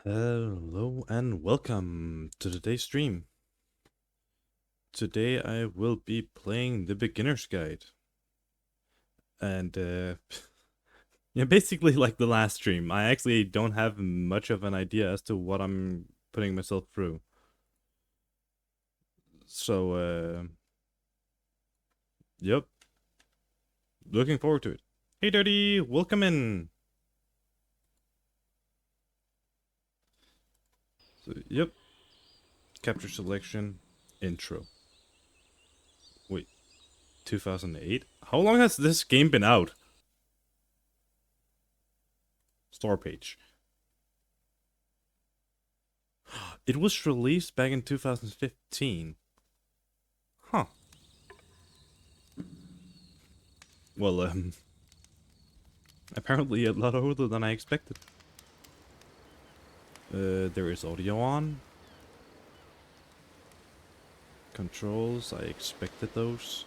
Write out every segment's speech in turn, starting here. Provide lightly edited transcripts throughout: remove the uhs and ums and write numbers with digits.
Hello and welcome to today's stream. Today I will be playing the beginner's guide. And yeah, basically like the last stream, I actually don't have much of an idea as to what I'm putting myself through. So yep. Looking forward to it. Hey Dirty, welcome in. So, yep. Capture selection, intro. Wait, 2008? How long has this game been out? Store page. It was released back in 2015. Huh. Well, apparently a lot older than I expected. There is audio on. Controls, I expected those.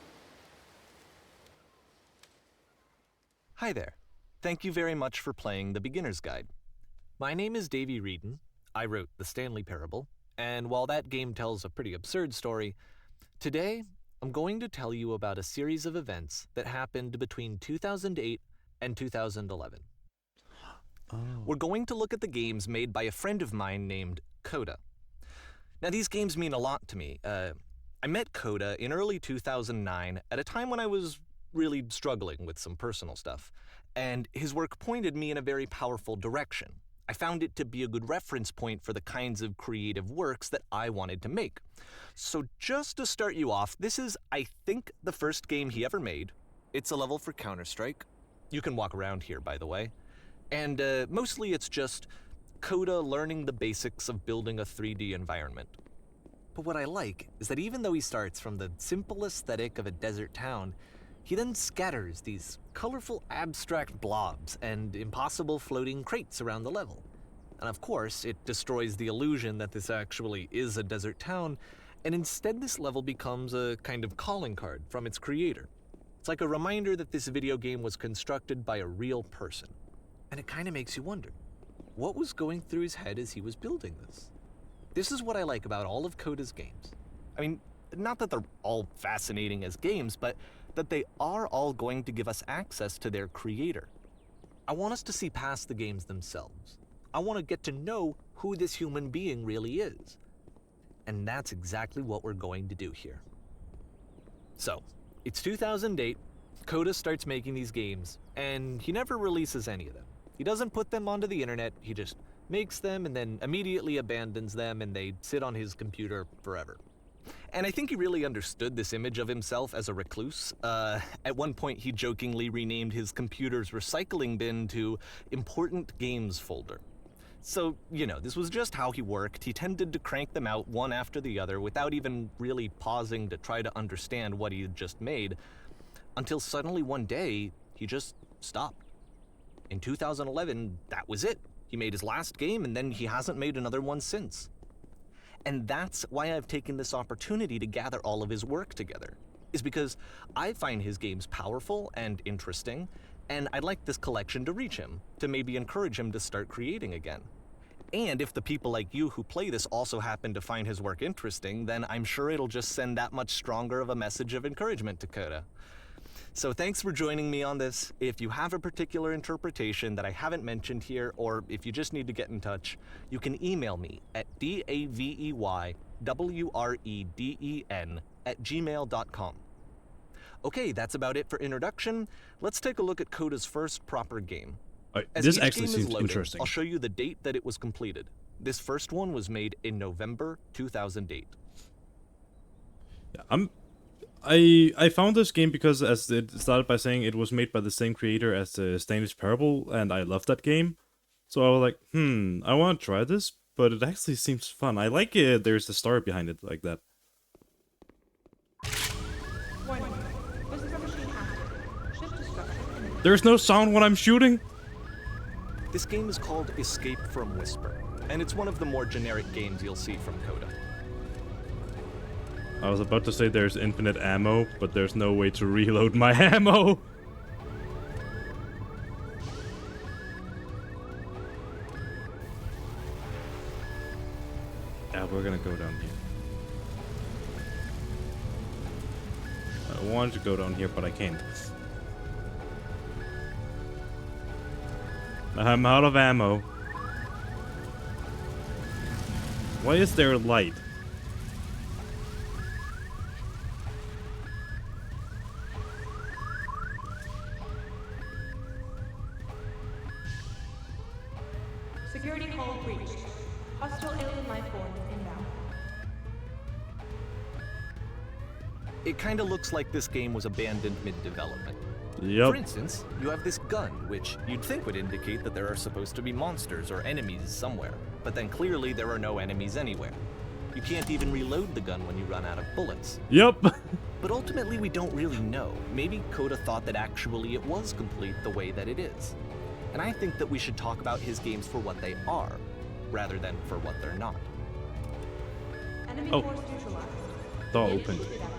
Hi there. Thank you very much for playing The Beginner's Guide. My name is Davey Reedon. I wrote The Stanley Parable, and while that game tells a pretty absurd story, today I'm going to tell you about a series of events that happened between 2008 and 2011. Oh. We're going to look at the games made by a friend of mine named Coda. Now, these games mean a lot to me. I met Coda in early 2009 at a time when I was really struggling with some personal stuff, and his work pointed me in a very powerful direction. I found it to be a good reference point for the kinds of creative works that I wanted to make. So just to start you off, this is, I think, the first game he ever made. It's a level for Counter-Strike. You can walk around here, by the way. And mostly it's just Coda learning the basics of building a 3D environment. But what I like is that even though he starts from the simple aesthetic of a desert town, he then scatters these colorful abstract blobs and impossible floating crates around the level. And of course, it destroys the illusion that this actually is a desert town, and instead this level becomes a kind of calling card from its creator. It's like a reminder that this video game was constructed by a real person. And it kind of makes you wonder, what was going through his head as he was building this? This is what I like about all of Coda's games. I mean, not that they're all fascinating as games, but that they are all going to give us access to their creator. I want us to see past the games themselves. I want to get to know who this human being really is. And that's exactly what we're going to do here. So, it's 2008, Coda starts making these games, and he never releases any of them. He doesn't put them onto the internet, he just makes them and then immediately abandons them, and they sit on his computer forever. And I think he really understood this image of himself as a recluse. At one point, he jokingly renamed his computer's recycling bin to Important Games Folder. So, you know, this was just how he worked. He tended to crank them out one after the other without even really pausing to try to understand what he had just made, until suddenly one day, he just stopped. In 2011, that was it. He made his last game, and then he hasn't made another one since. And that's why I've taken this opportunity to gather all of his work together, is because I find his games powerful and interesting, and I'd like this collection to reach him, to maybe encourage him to start creating again. And if the people like you who play this also happen to find his work interesting, then I'm sure it'll just send that much stronger of a message of encouragement to Coda. So thanks for joining me on this. If you have a particular interpretation that I haven't mentioned here, or if you just need to get in touch, you can email me at daveywreden@gmail.com. Okay, that's about it for introduction. Let's take a look at Coda's first proper game. As This each actually game is seems loading, interesting. I'll show you the date that it was completed. This first one was made in November 2008. Yeah, I found this game because, as it started by saying, it was made by the same creator as the Stanley's Parable, and I love that game. So I was like, I want to try this, but it actually seems fun. I like it. There's a story behind it like that. Warning. Visitor machine active. Shift destruction imminent. There's no sound when I'm shooting. This game is called Escape from Whisper, and it's one of the more generic games you'll see from Coda. I was about to say there's infinite ammo, but there's no way to reload my ammo. we're gonna go down here. I wanted to go down here, but I can't. I'm out of ammo. Why is there light? Security hull breached. Hostile alien life forms inbound. It kinda looks like this game was abandoned mid-development. For Yep. instance, you have this gun, which you'd think would indicate that there are supposed to be monsters or enemies somewhere, but then clearly there are no enemies anywhere. You can't even reload the gun when you run out of bullets. Yep. But ultimately we don't really know. Maybe Coda thought that actually it was complete the way that it is. And I think that we should talk about his games for what they are, rather than for what they're not. Enemy Oh. force neutralized. Door Initiate opened. evacuation.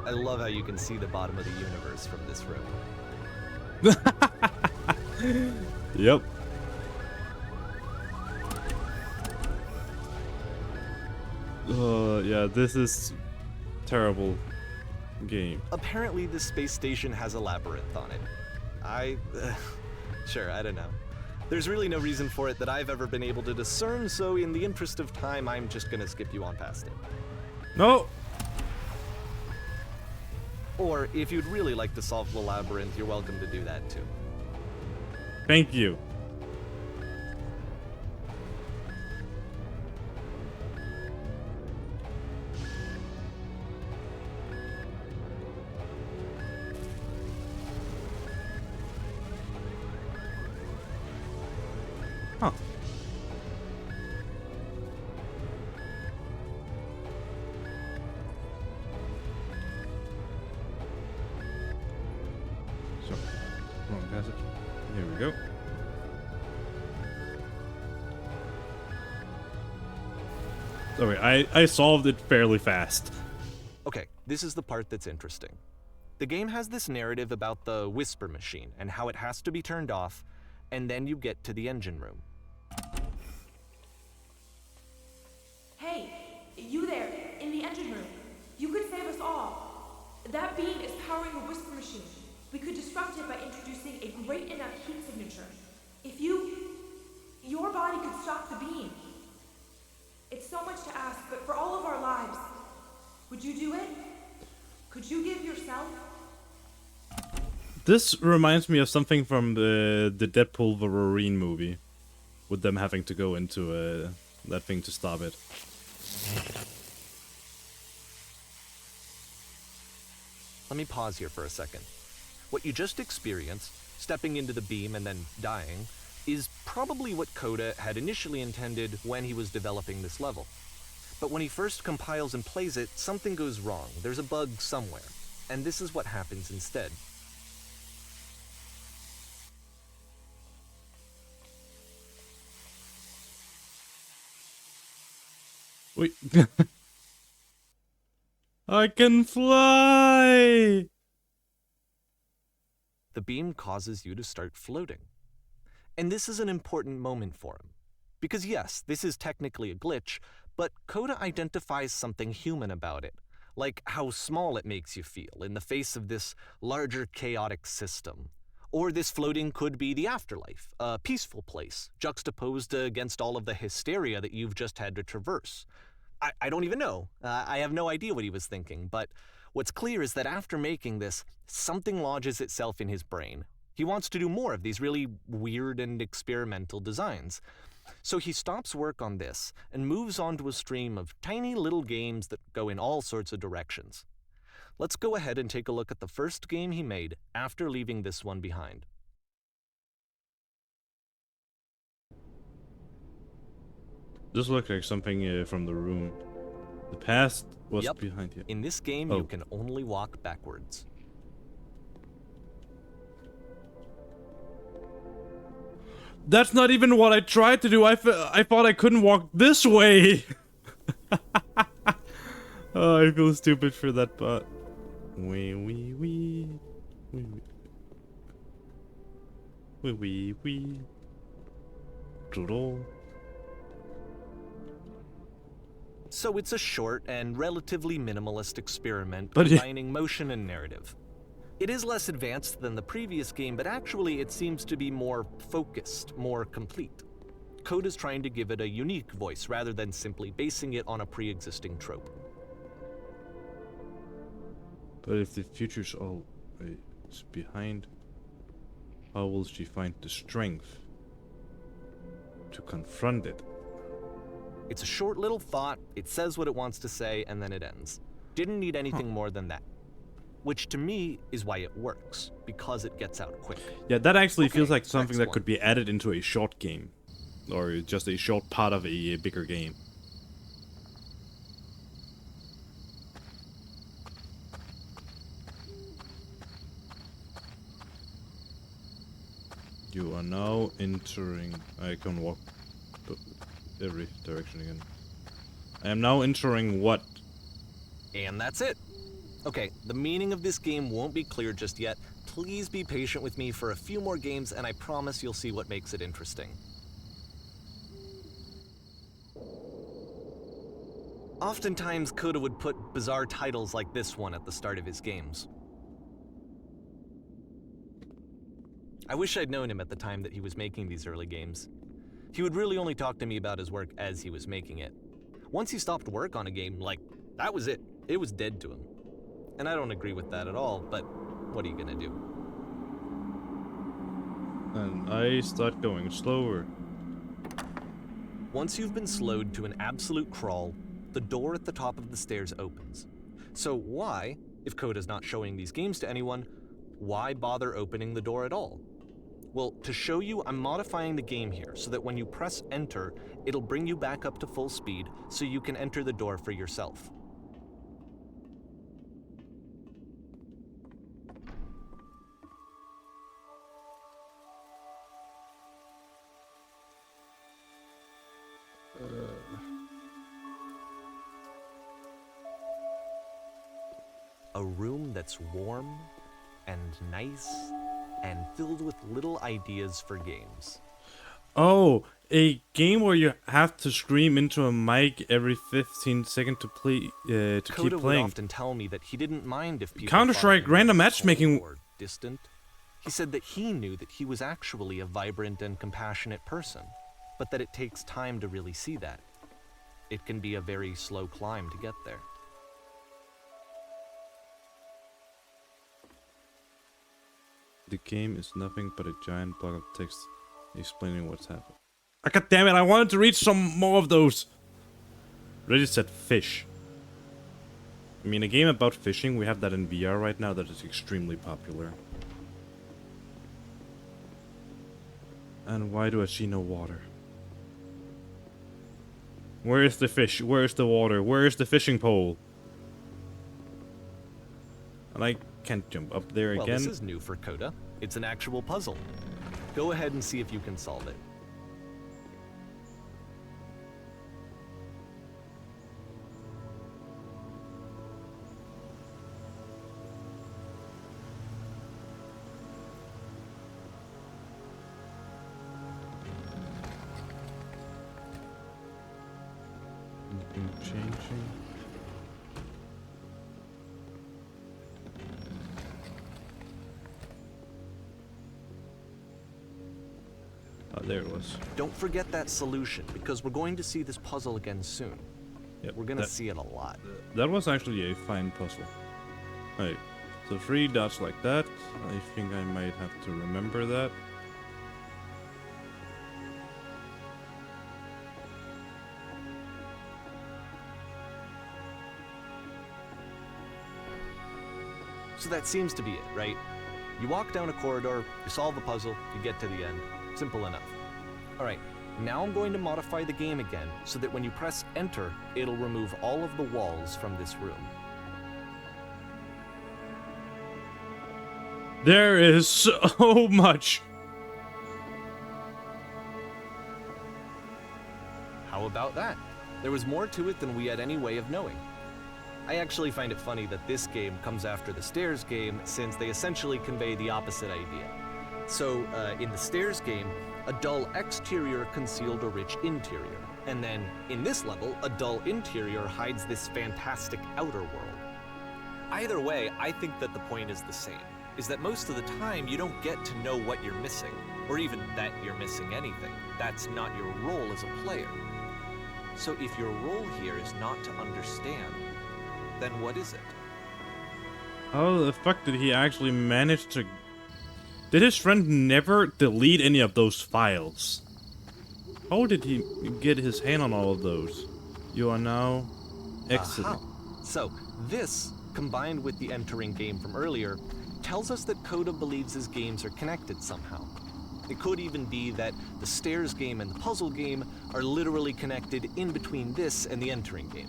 I love how you can see the bottom of the universe from this room. Yep. Yeah, this is terrible game. Apparently this space station has a labyrinth on it. Sure, I don't know. There's really no reason for it that I've ever been able to discern, so in the interest of time, I'm just gonna skip you on past it. No. Or, if you'd really like to solve the labyrinth, you're welcome to do that too. Thank you. Huh. So, wrong passage. Here we go. Okay, I solved it fairly fast. Okay, this is the part that's interesting. The game has this narrative about the whisper machine and how it has to be turned off, and then you get to the engine room. Hey, you there, in the engine room. You could save us all. That beam is powering the whisper machine. We could disrupt it by introducing a great enough heat signature. If your body could stop the beam. It's so much to ask, but for all of our lives, would you do it? Could you give yourself? This reminds me of something from the Deadpool Wolverine movie, with them having to go into that thing to stop it. Let me pause here for a second. What you just experienced, stepping into the beam and then dying, is probably what Coda had initially intended when he was developing this level. But when he first compiles and plays it, something goes wrong. There's a bug somewhere. And this is what happens instead. Wait. I can fly! The beam causes you to start floating. And this is an important moment for him. Because yes, this is technically a glitch, but Coda identifies something human about it, like how small it makes you feel in the face of this larger chaotic system. Or this floating could be the afterlife, a peaceful place, juxtaposed against all of the hysteria that you've just had to traverse. I don't even know. I have no idea what he was thinking, but what's clear is that after making this, something lodges itself in his brain. He wants to do more of these really weird and experimental designs. So he stops work on this and moves on to a stream of tiny little games that go in all sorts of directions. Let's go ahead and take a look at the first game he made after leaving this one behind. This looks like something from the room. The past was Yep. behind you. In this game, Oh. you can only walk backwards. That's not even what I tried to do. I thought I couldn't walk this way. Oh, I feel stupid for that, but wee wee wee wee wee wee wee. Doodle. So it's a short and relatively minimalist experiment But combining motion and narrative. It is less advanced than the previous game, but actually it seems to be more focused, more complete. Coda's trying to give it a unique voice rather than simply basing it on a pre-existing trope. But if the future's always behind, how will she find the strength to confront it? It's a short little thought, it says what it wants to say, and then it ends. Didn't need anything more than that. Which to me is why it works, because it gets out quick. Yeah, that actually Okay, feels like something next that could be added into a short game. Or just a short part of a bigger game. You are now entering... I can walk every direction again. I am now entering what? And that's it. Okay, the meaning of this game won't be clear just yet. Please be patient with me for a few more games, and I promise you'll see what makes it interesting. Oftentimes, Coda would put bizarre titles like this one at the start of his games. I wish I'd known him at the time that he was making these early games. He would really only talk to me about his work as he was making it. Once he stopped work on a game, like, that was it. It was dead to him. And I don't agree with that at all, but what are you gonna do? And I start going slower. Once you've been slowed to an absolute crawl, the door at the top of the stairs opens. So why, if Coda's not showing these games to anyone, why bother opening the door at all? Well, to show you, I'm modifying the game here so that when you press enter, it'll bring you back up to full speed so you can enter the door for yourself. A room that's warm and nice and filled with little ideas for games. Oh, a game where you have to scream into a mic every 15 seconds to play to Coda keep would playing. often tell me that he didn't mind if people Counter-Strike thought of him random as matchmaking. cold or distant. He said that he knew that he was actually a vibrant and compassionate person, but that it takes time to really see that. It can be a very slow climb to get there. The game is nothing but a giant block of text explaining what's happened. Ah, God damn it, I wanted to read some more of those! Reddit said fish. I mean, a game about fishing, we have that in VR right now that is extremely popular. And why do I see no water? Where is the fish? Where is the water? Where is the fishing pole? And I can't jump up there Well, again. this is new for Coda. It's an actual puzzle. Go ahead and see if you can solve it. Anything changing? Oh, there it was. Don't forget that solution, because we're going to see this puzzle again soon. Yep, We're gonna see it a lot. that was actually a fine puzzle. Right, so 3 dots like that. I think I might have to remember that. So that seems to be it, right? You walk down a corridor, you solve the puzzle, you get to the end. Simple enough. Alright, now I'm going to modify the game again so that when you press enter, it'll remove all of the walls from this room. There is so much! How about that? There was more to it than we had any way of knowing. I actually find it funny that this game comes after the Stairs game, since they essentially convey the opposite idea. So, in the Stairs game, a dull exterior concealed a rich interior. And then, in this level, a dull interior hides this fantastic outer world. Either way, I think that the point is the same, is that most of the time you don't get to know what you're missing, or even that you're missing anything. That's not your role as a player. So if your role here is not to understand, then what is it? How the fuck did he actually manage to... Did his friend never delete any of those files? How did he get his hand on all of those? You are now exiting. So this, combined with the entering game from earlier, tells us that Coda believes his games are connected somehow. It could even be that the stairs game and the puzzle game are literally connected in between this and the entering game.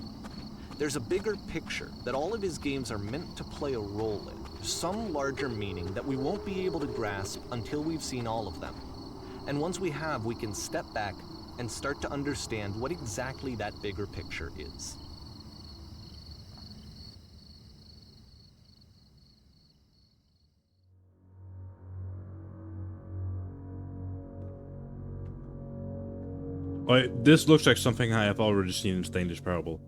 There's a bigger picture that all of his games are meant to play a role in, some larger meaning that we won't be able to grasp until we've seen all of them. And once we have, we can step back and start to understand what exactly that bigger picture is. This looks like something I have already seen in Stainless Parable,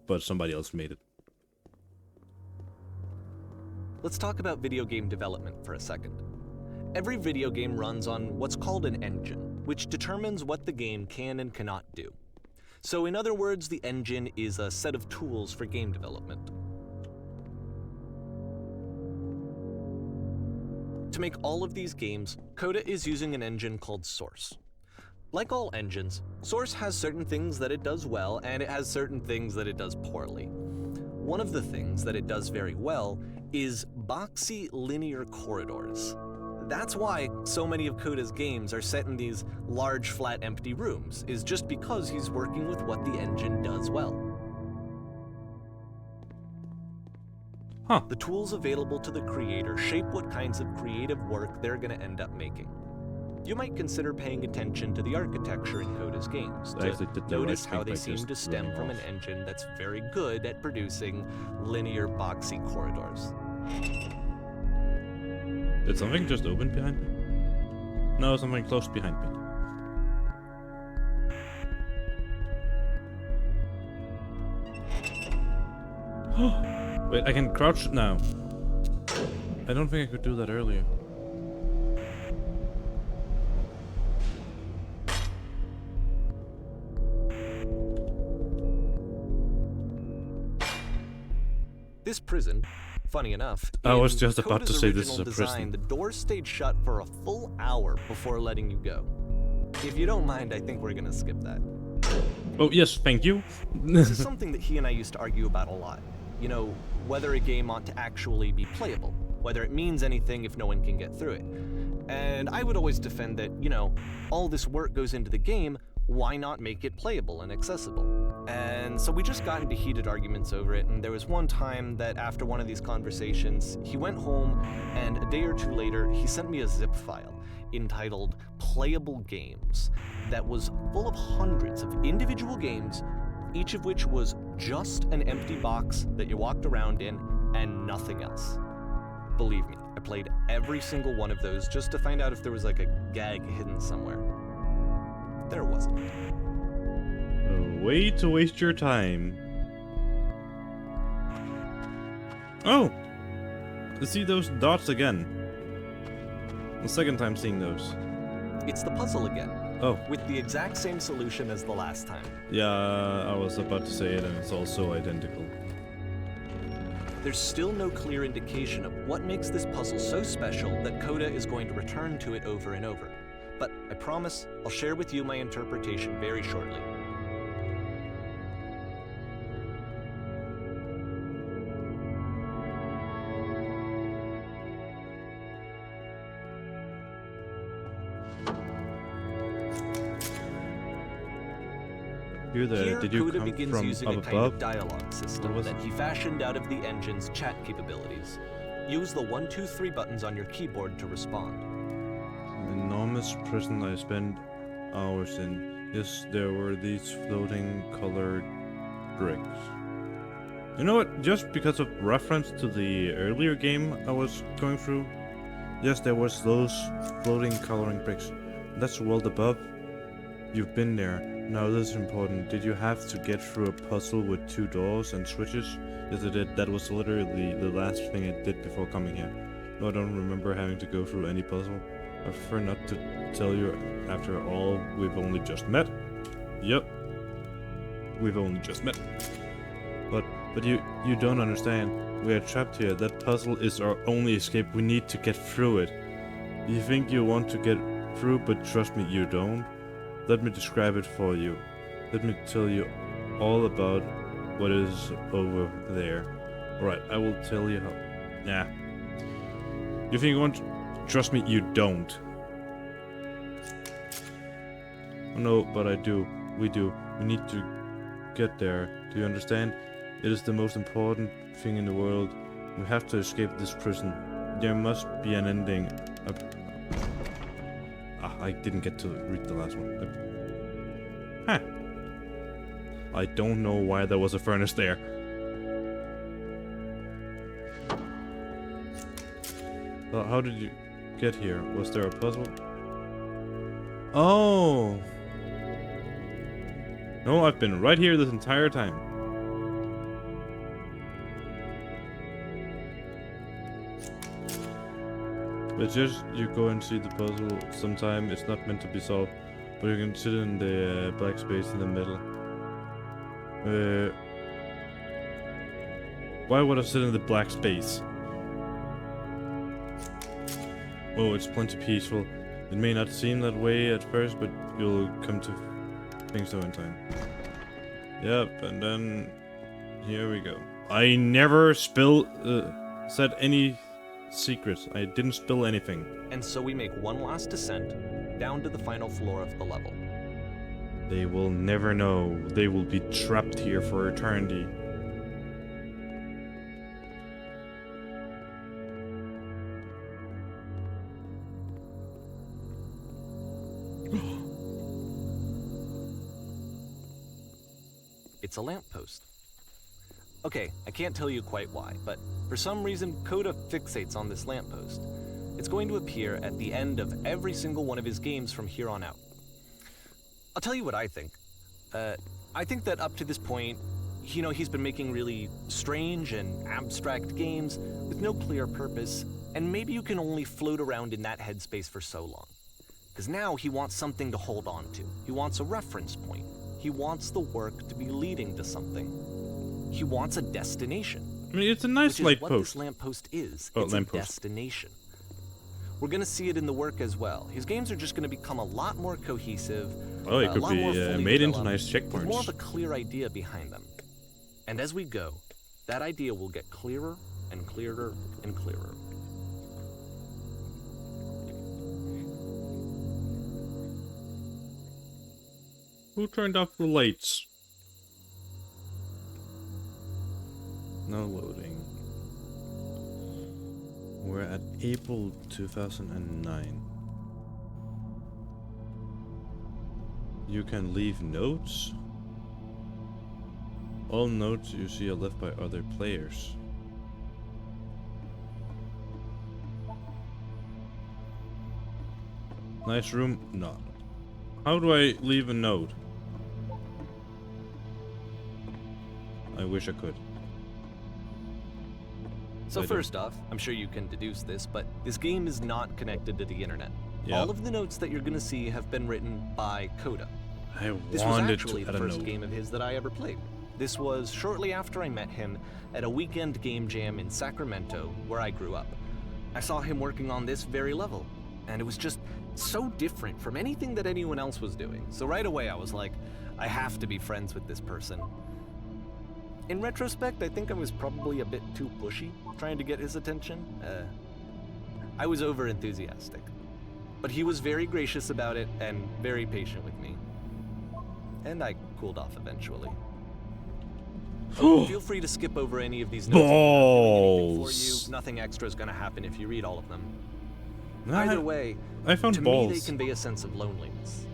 but somebody else made it. Let's talk about video game development for a second. Every video game runs on what's called an engine, which determines what the game can and cannot do. So in other words, the engine is a set of tools for game development. To make all of these games, Coda is using an engine called Source. Like all engines, Source has certain things that it does well, and it has certain things that it does poorly. One of the things that it does very well is boxy linear corridors. That's why so many of Coda's games are set in these large, flat, empty rooms, is just because he's working with what the engine does well. The tools available to the creator shape what kinds of creative work they're going to end up making. You might consider paying attention to the architecture in Coda's games to notice how they seem to stem from an engine that's very good at producing linear, boxy corridors. Did something just open behind me? No, something close behind me. Wait, I can crouch now. I don't think I could do that earlier. This prison, funny enough, I was just about Coda's to say this is a original prison. design, the doors stayed shut for a full hour before letting you go. If you don't mind, I think we're gonna skip that. Oh yes, thank you. This is something that he and I used to argue about a lot. You know, whether a game ought to actually be playable, whether it means anything if no one can get through it. And I would always defend that, you know, all this work goes into the game, why not make it playable and accessible? And so we just got into heated arguments over it, and there was one time that after one of these conversations, he went home, and a day or two later, he sent me a zip file entitled Playable Games that was full of hundreds of individual games, each of which was just an empty box that you walked around in and nothing else. Believe me, I played every single one of those just to find out if there was like a gag hidden somewhere. There wasn't. A way to waste your time. Oh! To see those dots again. The second time seeing those. It's the puzzle again. Oh. With the exact same solution as the last time. Yeah, I was about to say it, and it's also identical. There's still no clear indication of what makes this puzzle so special that Coda is going to return to it over and over. But I promise I'll share with you my interpretation very shortly. Here, Did you Coda come begins from using up a kind above? of dialogue system that he fashioned out of the engine's chat capabilities. Use the 1, 2, 3 buttons on your keyboard to respond. An enormous prison I spent hours in. Yes, there were these floating colored bricks. You know what? Just because of reference to the earlier game I was going through, yes, there was those floating coloring bricks. That's the world above. You've been there. Now this is important. Did you have to get through a puzzle with 2 doors and switches? Yes, I did. That was literally the last thing I did before coming here. No, I don't remember having to go through any puzzle. I prefer not to tell you. After all, we've only just met. Yep. We've only just met. But you don't understand. We are trapped here. That puzzle is our only escape. We need to get through it. You think you want to get through, but trust me, you don't. Let me describe it for you. Let me tell you all about what is over there. Alright, I will tell you how. Nah. You think you want to trust me, you don't. Oh, no, but I do. We do. We need to get there. Do you understand? It is the most important thing in the world. We have to escape this prison. There must be an ending. I didn't get to read the last one. Huh. I don't know why there was a furnace there. Well, how did you get here? Was there a puzzle? Oh! No, I've been right here this entire time. But just you go and see the puzzle sometime. It's not meant to be solved, but you can sit in the black space in the middle. Why would I sit in the black space? Oh, it's plenty peaceful. It may not seem that way at first, but you'll come to think so in time. Yep, and then here we go. I never said any secrets. I didn't spill anything. And so we make one last descent down to the final floor of the level. They will never know. They will be trapped here for eternity. It's a lamppost. Okay, I can't tell you quite why, but for some reason Coda fixates on this lamppost. It's going to appear at the end of every single one of his games from here on out. I'll tell you what I think. I think that up to this point, he's been making really strange and abstract games with no clear purpose, and maybe you can only float around in that headspace for so long. Because now he wants something to hold on to. He wants a reference point. He wants the work to be leading to something. He wants a destination. I mean, it's a nice light what post. This lamppost is. Oh, it's lamppost. A destination. We're going to see it in the work as well. His games are just going to become a lot more cohesive. Oh, it could be made into nice with checkpoints. more of a clear idea behind them. And as we go, that idea will get clearer and clearer and clearer. Who turned off the lights? No loading. We're at April 2009. You can leave notes. All notes you see are left by other players. Nice room? Not. How do I leave a note? I wish I could. So first off, I'm sure you can deduce this, but this game is not connected to the internet. Yep. All of the notes that you're going to see have been written by Coda. This was wanted actually to the add a first note. game of his that I ever played. This was shortly after I met him at a weekend game jam in Sacramento, where I grew up. I saw him working on this very level, and it was just so different from anything that anyone else was doing. So right away I was like, I have to be friends with this person. In retrospect, I think I was probably a bit too pushy trying to get his attention. I was over-enthusiastic. But he was very gracious about it and very patient with me. And I cooled off eventually. Feel free to skip over any of these notes. If I'm not doing anything for you. Nothing extra is going to happen if you read all of them. Either way, I found to balls. me they convey a sense of loneliness.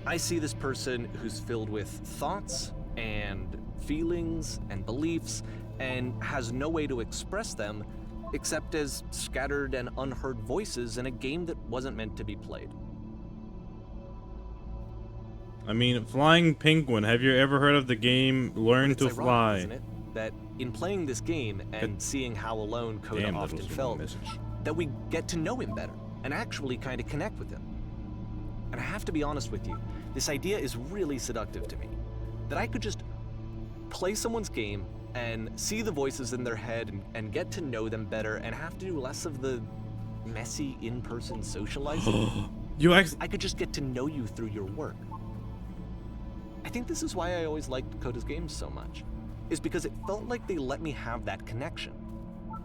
I see this person who's filled with thoughts and feelings and beliefs and has no way to express them except as scattered and unheard voices in a game that wasn't meant to be played. I mean, flying penguin. Have you ever heard of the game Learn It's to ironic, Fly? isn't it? That in playing this game and seeing how alone Coda Damn, that often was a felt, message. that we get to know him better and actually kind of connect with him. And I have to be honest with you, this idea is really seductive to me. That I could just play someone's game and see the voices in their head and get to know them better and have to do less of the messy in-person socializing. You actually. I could just get to know you through your work. I think this is why I always liked Coda's games so much, is because it felt like they let me have that connection.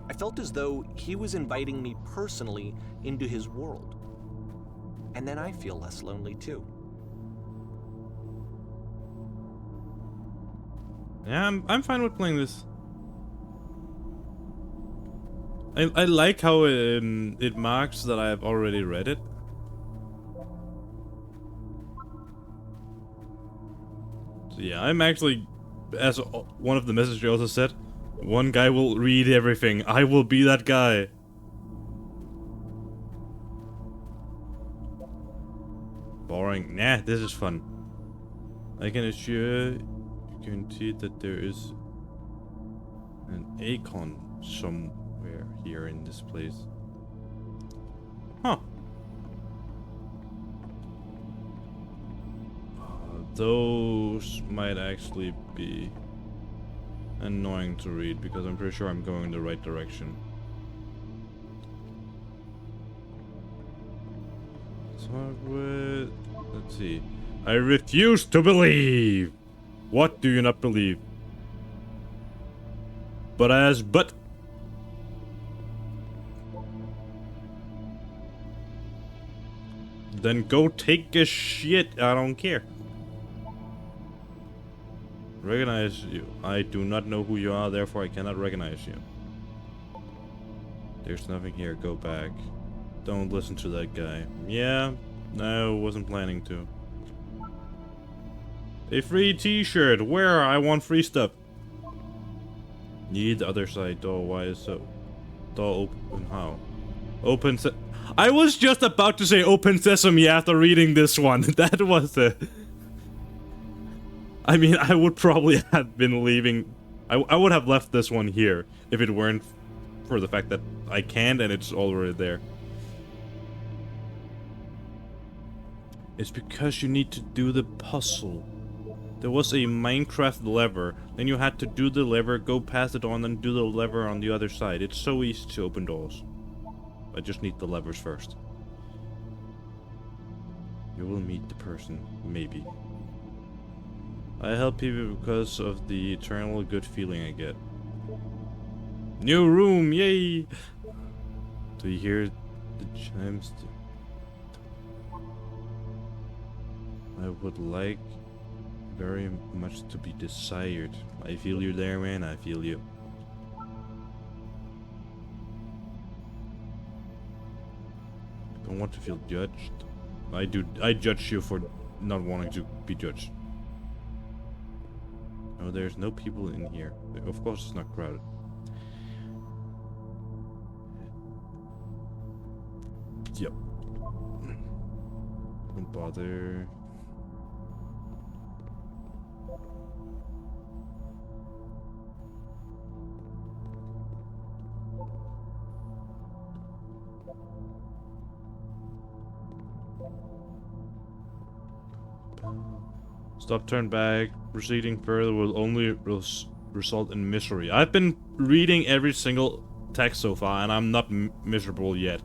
I felt as though he was inviting me personally into his world. And then I feel less lonely too. Yeah, I'm fine with playing this. I like how it marks that I've already read it. So yeah, I'm actually, as one of the messengers also said, one guy will read everything. I will be that guy. Boring. Nah, this is fun. I can assure you guarantee that there is an icon somewhere here in this place. Huh. Those might actually be annoying to read because I'm pretty sure I'm going in the right direction. Start with, let's see. I refuse to believe. What do you not believe? But. Then go take a shit. I don't care. Recognize you. I do not know who you are, therefore I cannot recognize you. There's nothing here. Go back. Don't listen to that guy. Yeah, no, wasn't planning to. A free t-shirt. Where? I want free stuff. Need the other side door. Why is so? Door open how? Open se- I was just about to say open sesame after reading this one. That was a... I mean, I would probably have been leaving... I would have left this one here if it weren't for the fact that I can't and it's already there. It's because you need to do the puzzle. There was a Minecraft lever, then you had to do the lever, go past the door, and then do the lever on the other side. It's so easy to open doors. I just need the levers first. You will meet the person, maybe. I help people because of the eternal good feeling I get. New room, yay! Do you hear the chimes? I would like very much to be desired. I feel you there, man. I feel you. Don't want to feel judged. I do. I judge you for not wanting to be judged. Oh, there's no people in here. Of course, it's not crowded. Yep. Don't bother. Stop, turn back. Proceeding further will only result in misery. I've been reading every single text so far, and I'm not miserable yet.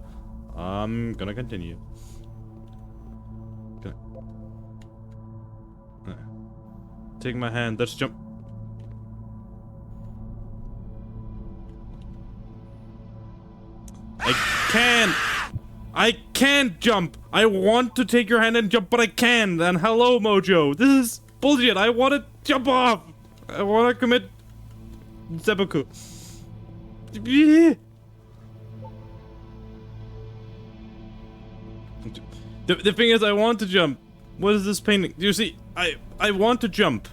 I'm gonna continue. Take my hand. Let's jump. I can't jump. I want to take your hand and jump, but I can't. And hello, Mojo. This is bullshit. I want to jump off. I want to commit seppuku. The thing is, I want to jump. What is this painting? You see, I want to jump.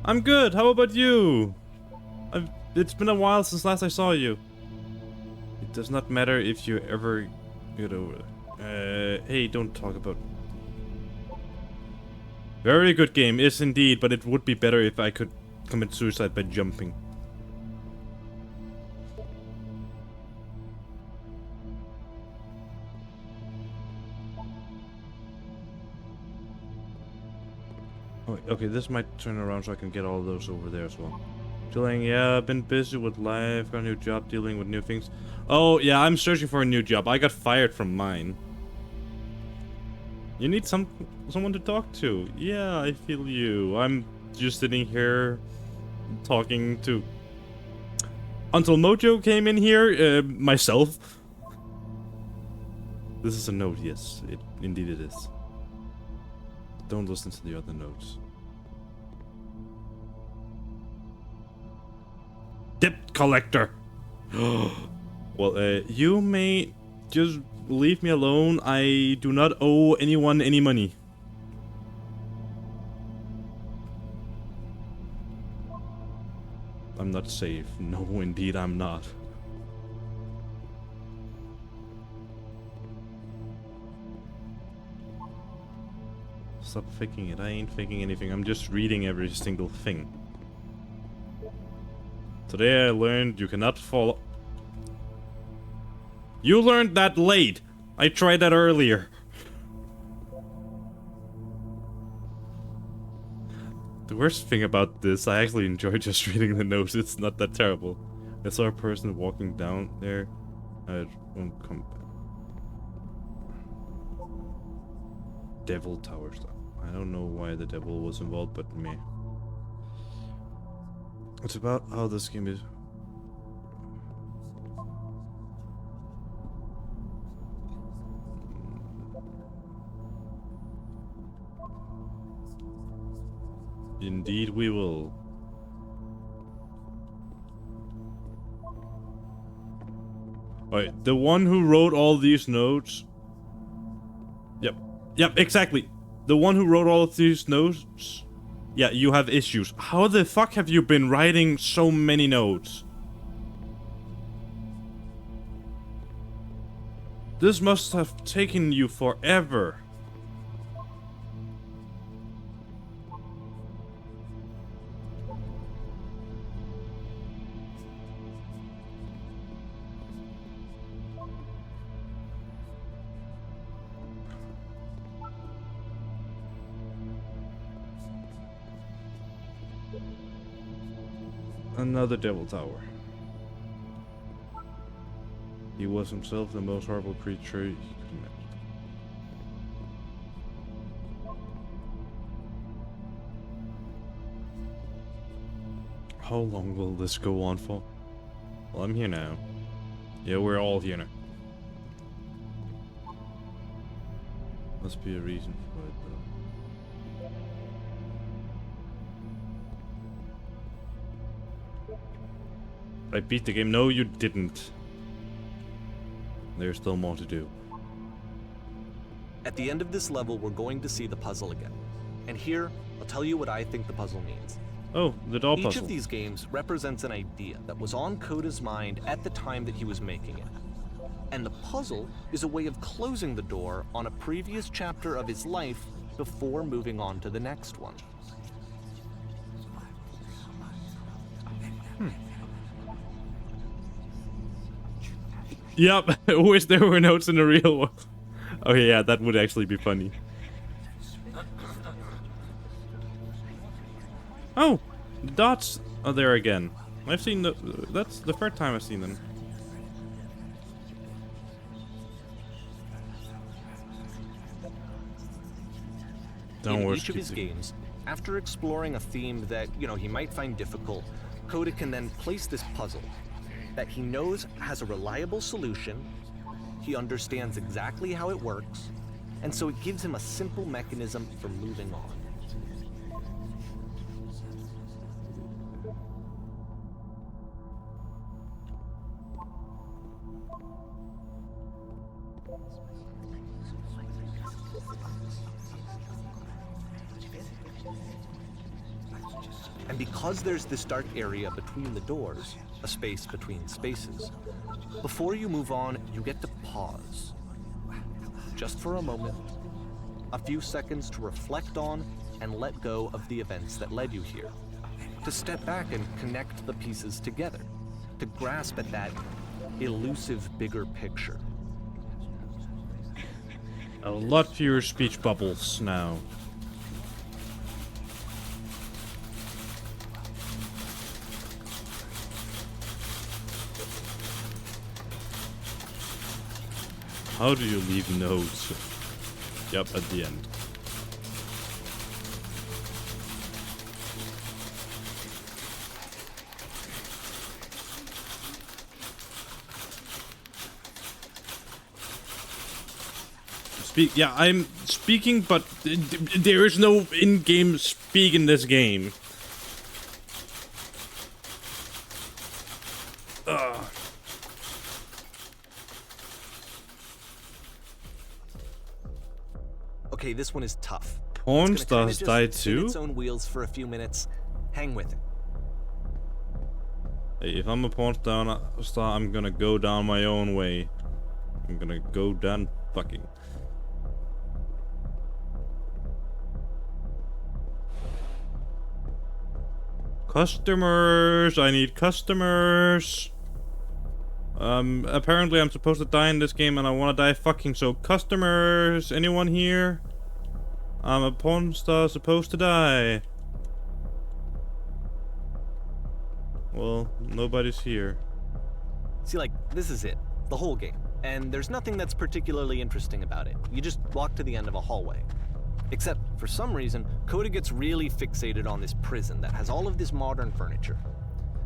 I'm good. How about you? It's been a while since last I saw you. It does not matter if you ever get over it. Hey, don't talk about... Very good game, yes indeed, but it would be better if I could commit suicide by jumping. Oh, okay, this might turn around so I can get all of those over there as well. Dealing, yeah, I've been busy with life, got a new job, dealing with new things. Oh, yeah, I'm searching for a new job. I got fired from mine. You need someone to talk to. Yeah, I feel you. I'm just sitting here talking to... Until Mojo came in here, myself. This is a note, yes. Indeed it is. Don't listen to the other notes. Debt collector! Well, you may just leave me alone. I do not owe anyone any money. I'm not safe. No, indeed I'm not. Stop faking it. I ain't faking anything. I'm just reading every single thing. Today I learned you cannot follow... You learned that late! I tried that earlier. The worst thing about this, I actually enjoy just reading the notes. It's not that terrible. I saw a person walking down there. I won't come back. Devil Tower stuff. I don't know why the devil was involved, but meh. It's about how this game is. Indeed we will. Alright, the one who wrote all these notes... Yep, exactly. The one who wrote all of these notes... Yeah, you have issues. How the fuck have you been writing so many notes? This must have taken you forever. Another devil tower. He was himself the most horrible creature he could imagine. How long will this go on for? Well, I'm here now. Yeah, we're all here now. Must be a reason for it, though. I beat the game. No, you didn't. There's still more to do. At the end of this level, we're going to see the puzzle again. And here, I'll tell you what I think the puzzle means. Oh, the doll puzzle. Each of these games represents an idea that was on Coda's mind at the time that he was making it. And the puzzle is a way of closing the door on a previous chapter of his life before moving on to the next one. Yep, I wish there were notes in the real one. Okay, yeah, that would actually be funny. Oh, the dots are there again. I've seen that's the third time I've seen them. Don't worry. In each of his games, after exploring a theme that, he might find difficult, Coda can then place this puzzle that he knows has a reliable solution, he understands exactly how it works, and so it gives him a simple mechanism for moving on. And because there's this dark area between the doors, a space between spaces, before you move on, you get to pause. Just for a moment, a few seconds to reflect on and let go of the events that led you here. To step back and connect the pieces together. To grasp at that elusive bigger picture. A lot fewer speech bubbles now. How do you leave notes? Yep, at the end. Yeah, I'm speaking, but there is no in-game speak in this game. Ugh. Okay, this one is tough. Porn It's gonna stars kinda died just spin too? its own wheels for a few minutes. Hang with it. Hey, if I'm a porn star, I'm gonna go down my own way. I'm gonna go down fucking. Customers! I need customers! Apparently I'm supposed to die in this game and I wanna die fucking, so customers! Anyone here? I'm a porn star supposed to die. Well, nobody's here. See, like, this is it. The whole game. And there's nothing that's particularly interesting about it. You just walk to the end of a hallway. Except, for some reason, Coda gets really fixated on this prison that has all of this modern furniture.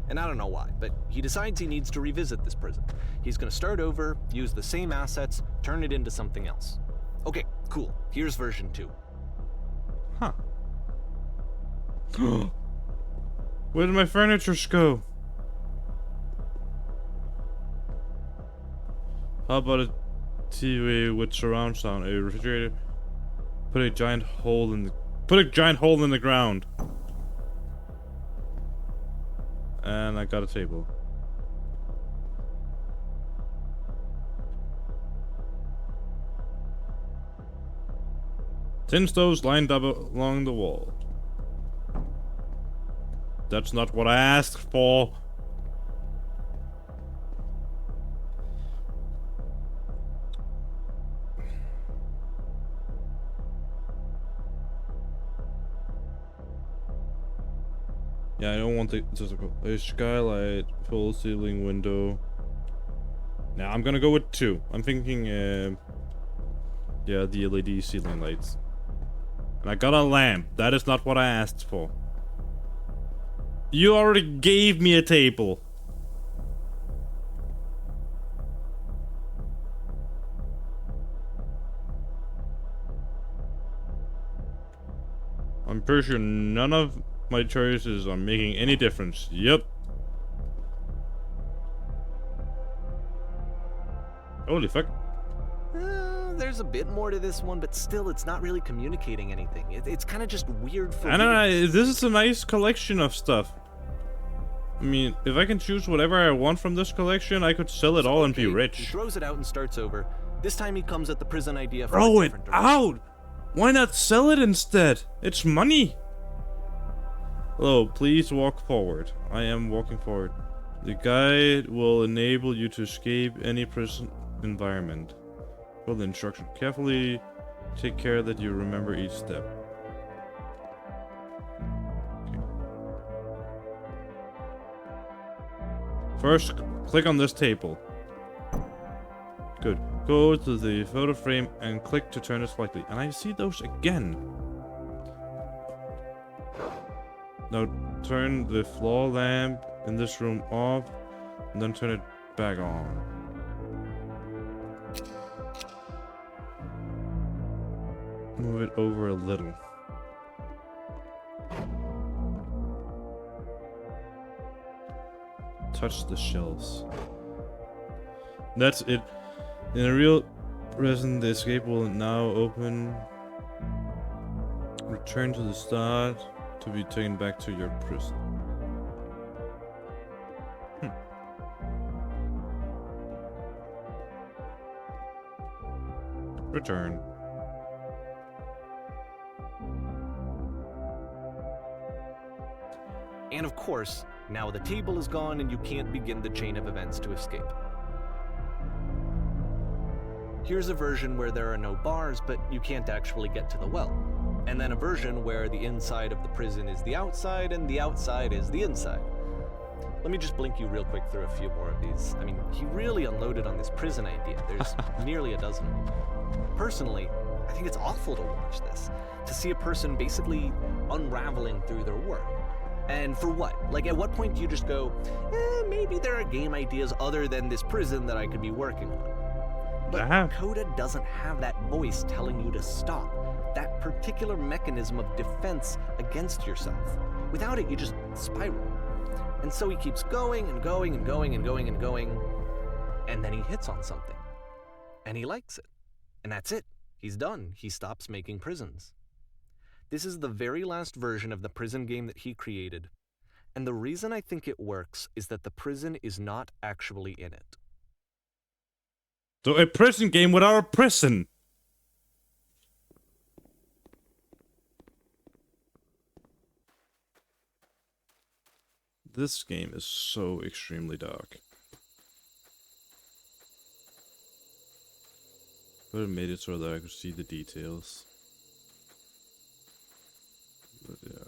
And I don't know why, but he decides he needs to revisit this prison. He's gonna start over, use the same assets, turn it into something else. Okay, cool. Here's version 2. Huh. Where did my furniture go? How about a TV with surround sound, a refrigerator? Put a giant hole in the ground. And I got a table. Tin stoves lined up along the wall. That's not what I asked for. Yeah, I don't want a skylight, full ceiling window. Now I'm gonna go with 2. I'm thinking, yeah, the LED ceiling lights. And I got a lamp. That is not what I asked for. You already gave me a table. I'm pretty sure none of my choices are making any difference. Yep. Holy fuck. There's a bit more to this one, but still, it's not really communicating anything. It's kind of just weird for I don't know, weird. this is a nice collection of stuff. I mean, if I can choose whatever I want from this collection, I could sell it all and be He rich. throws it out and starts over. This time he comes at the prison idea from Throw a it different direction. out! Why not sell it instead? It's money! Hello, please walk forward. I am walking forward. The guide will enable you to escape any prison environment. Follow the instruction carefully. Take care that you remember each step. Okay. First, click on this table. Good. Go to the photo frame and click to turn it slightly. And I see those again. Now turn the floor lamp in this room off and then turn it back on. Move it over a little. Touch the shelves. That's it. In a real prison, the escape will now open. Return to the start to be taken back to your prison. Return. And of course, now the table is gone and you can't begin the chain of events to escape. Here's a version where there are no bars, but you can't actually get to the well. And then a version where the inside of the prison is the outside and the outside is the inside. Let me just blink you real quick through a few more of these. I mean, he really unloaded on this prison idea. There's nearly a dozen of them. Personally, I think it's awful to watch this, to see a person basically unraveling through their work. And for what? Like, at what point do you just go, maybe there are game ideas other than this prison that I could be working on? But Coda doesn't have that voice telling you to stop, that particular mechanism of defense against yourself. Without it, you just spiral. And so he keeps going and going and going and going and going, and then he hits on something. And he likes it. And that's it. He's done. He stops making prisons. This is the very last version of the prison game that he created. And the reason I think it works is that the prison is not actually in it. So a prison game without a prison. This game is so extremely dark. But it made it so that I could see the details. But yeah.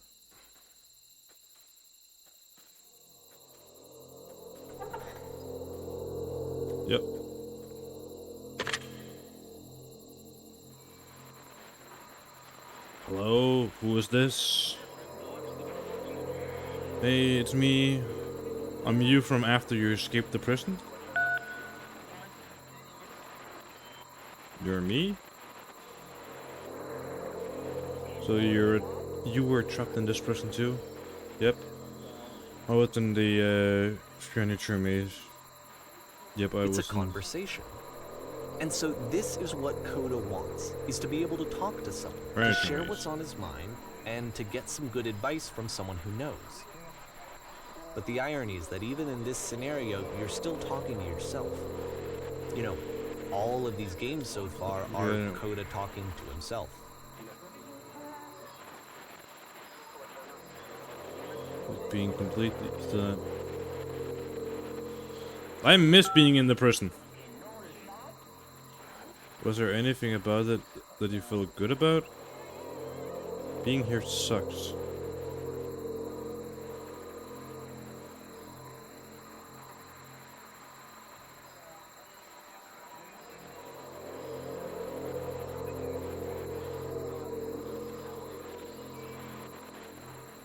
Yep. Hello, who is this? Hey, it's me. I'm you from after you escaped the prison. You're me? So you were trapped in this prison too? Yep. I was in the furniture maze. Yep, I was. It's a conversation. And so this is what Coda wants, is to be able to talk to someone, to share what's on his mind, and to get some good advice from someone who knows. But the irony is that even in this scenario, you're still talking to yourself. You know, all of these games so far are Coda talking to himself. Being completely... I miss being in the prison. Was there anything about it that you felt good about? Being here sucks.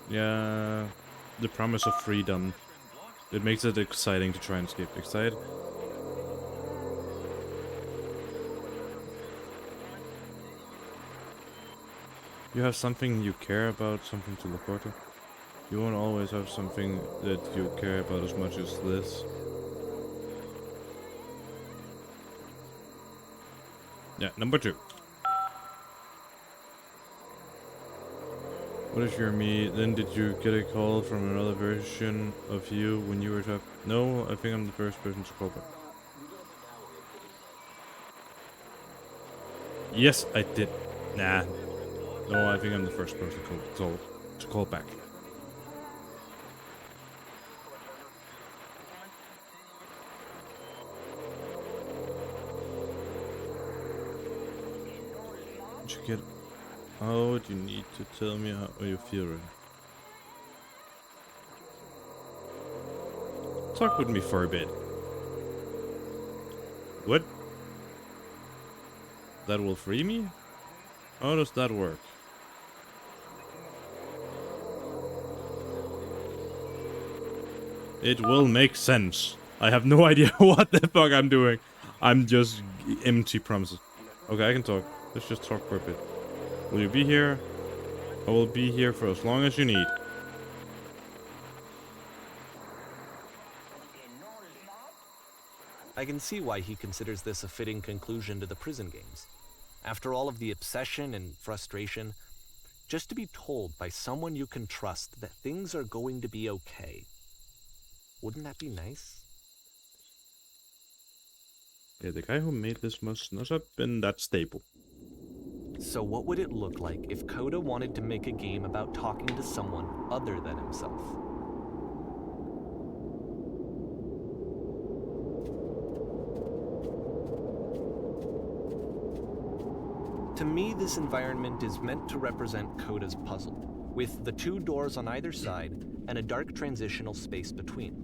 Yeah, the promise of freedom. It makes it exciting to try and escape. Excited? You have something you care about, something to look forward to. You won't always have something that you care about as much as this. Yeah, number 2. What if you're me? Then did you get a call from another version of you when you were trapped? No, I think I'm the first person to call back. Yes, I did. Nah. No, I think I'm the first person to call back. Did you get... How do you need to tell me how you feel right now? Talk with me for a bit. What? That will free me? How does that work? It will make sense. I have no idea what the fuck I'm doing. I'm just empty promises. Okay, I can talk. Let's just talk for a bit. Will you be here? I will be here for as long as you need. I can see why he considers this a fitting conclusion to the prison games. After all of the obsession and frustration, just to be told by someone you can trust that things are going to be okay. Wouldn't that be nice? Yeah, the guy who made this must not have been that stable. So what would it look like if Coda wanted to make a game about talking to someone other than himself? To me, this environment is meant to represent Coda's puzzle, with the 2 doors on either side and a dark transitional space between.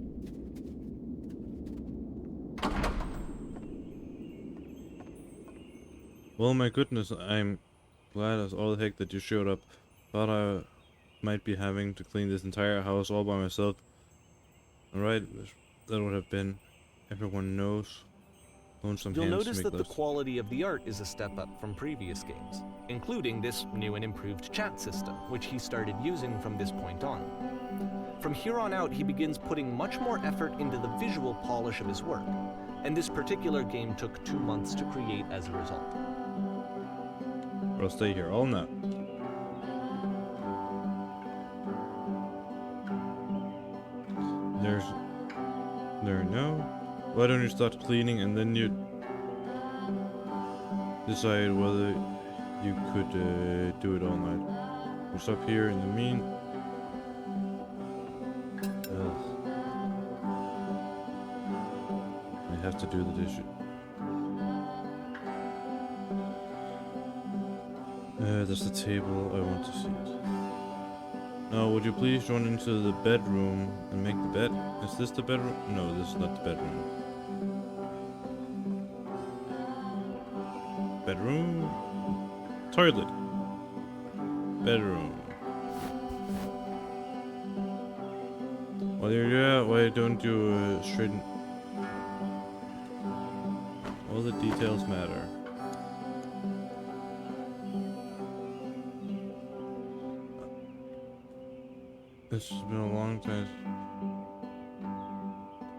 Well, my goodness, I'm glad as all heck that you showed up. Thought I might be having to clean this entire house all by myself. Alright, that would have been. Everyone knows. Lonesome You'll hands notice make that the lists. quality of the art is a step up from previous games, including this new and improved chat system, which he started using from this point on. From here on out, he begins putting much more effort into the visual polish of his work, and this particular game took 2 months to create as a result. I'll stay here all night. No. Why don't you start cleaning and then you decide whether you could do it all night? You stop here in the mean. Ugh. I have to do the dishes. There's the table. I want to see it. Now, would you please run into the bedroom and make the bed? Is this the bedroom? No, this is not the bedroom. Bedroom? Toilet. Bedroom. Well, yeah, why don't you straighten? All the details matter. This has been a long time.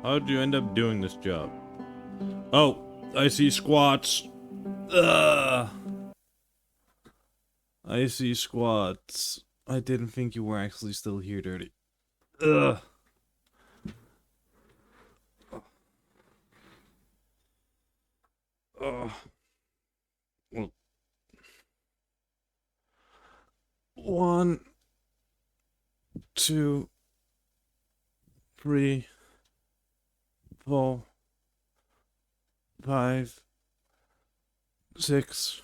How did you end up doing this job? Oh, I see squats. Ugh. I see squats. I didn't think you were actually still here, Dirty. Ugh. Well. 1, 2, 3, 4, 5, 6,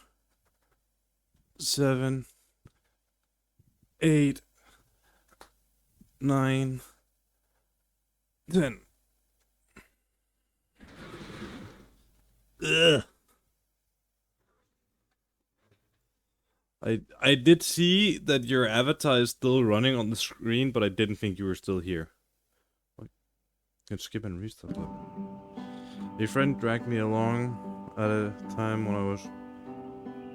7, 8, 9, 10. Ugh. I did see that your avatar is still running on the screen, but I didn't think you were still here. What? Can skip and restart that. A friend dragged me along at a time when I was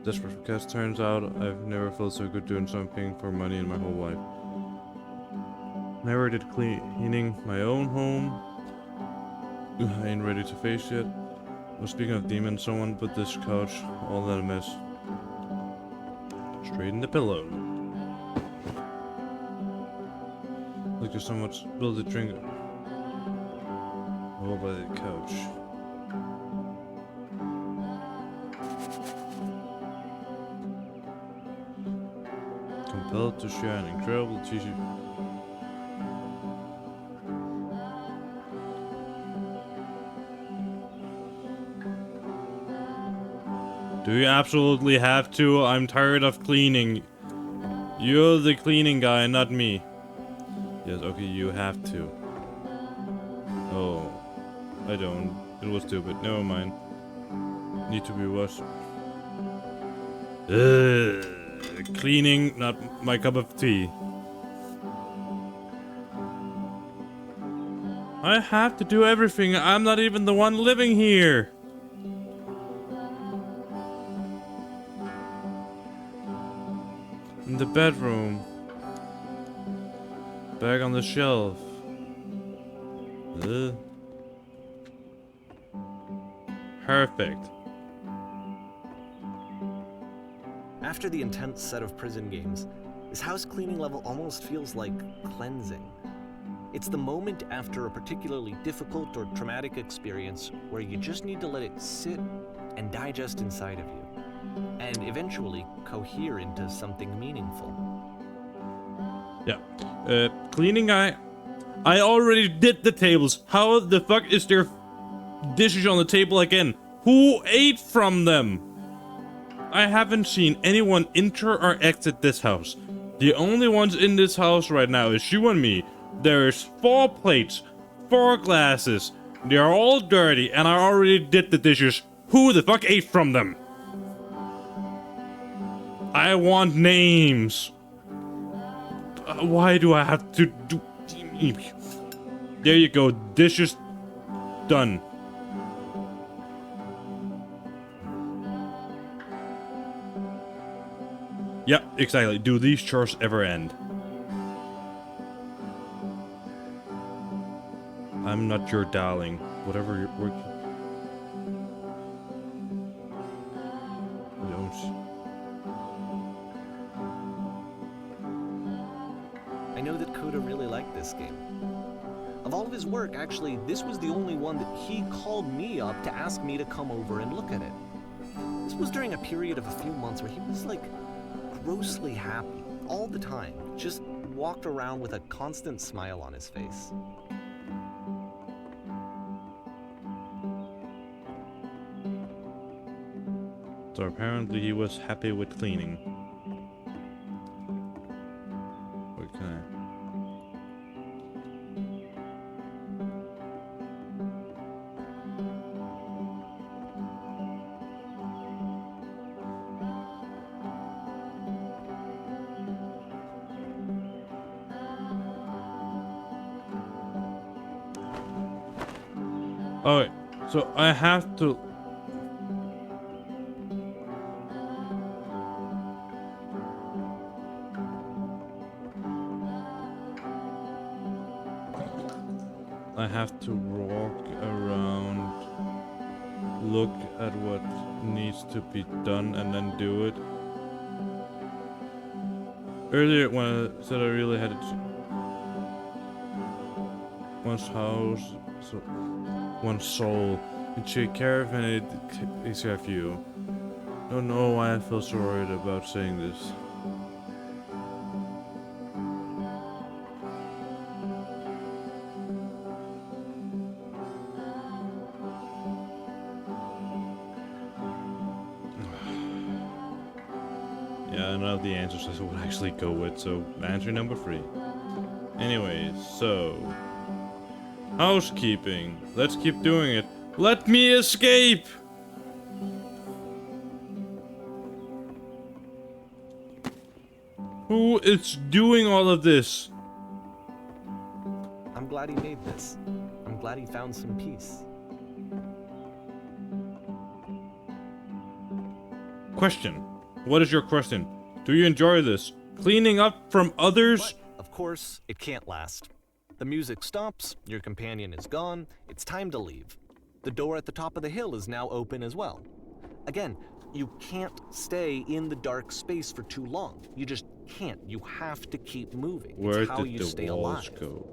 desperate for cash. Turns out I've never felt so good doing something for money in my whole life. Never did cleaning my own home. I ain't ready to face yet. Well, speaking of demons, someone put this couch all that a mess. Straight in the pillow. Look, there's so much spilled the drink all by the couch. Compelled to share an incredible t-shirt. Do you absolutely have to? I'm tired of cleaning. You're the cleaning guy, not me. Yes, okay, you have to. Oh, I don't. It was stupid. Never mind. Need to be washed. Cleaning, not my cup of tea. I have to do everything. I'm not even the one living here. In the bedroom. Bag on the shelf. Perfect. After the intense set of prison games, this house cleaning level almost feels like cleansing. It's the moment after a particularly difficult or traumatic experience where you just need to let it sit and digest inside of you, and eventually cohere into something meaningful. Yeah. Cleaning guy. I already did the tables. How the fuck is there dishes on the table again? Who ate from them? I haven't seen anyone enter or exit this house. The only ones in this house right now is you and me. There's 4 plates, 4 glasses. They are all dirty, and I already did the dishes. Who the fuck ate from them? I want names. Why do I have to do... There you go. Dishes done. Yep, exactly. Do these chores ever end? I'm not your darling. Whatever you're working. I know that Coda really liked this game. Of all of his work, actually, this was the only one that he called me up to ask me to come over and look at it. This was during a period of a few months where he was like grossly happy all the time, just walked around with a constant smile on his face. So apparently he was happy with cleaning. What can I... Alright, so I have to... I have to walk around, look at what needs to be done, and then do it. Earlier when I said I really had it... One's house, so one soul. You take care of and it takes care of you. Don't know why I feel so worried about saying this. Yeah, none of the answers I would actually go with, so answer number 3. Anyways, so... housekeeping. Let's keep doing it. Let me escape! Who is doing all of this? I'm glad he made this. I'm glad he found some peace. Question. What is your question? Do you enjoy this? Cleaning up from others? But, of course, it can't last. The music stops, your companion is gone, it's time to leave. The door at the top of the hill is now open as well. Again, you can't stay in the dark space for too long. You just can't. You have to keep moving. Where it's how did you the stay walls alive. go?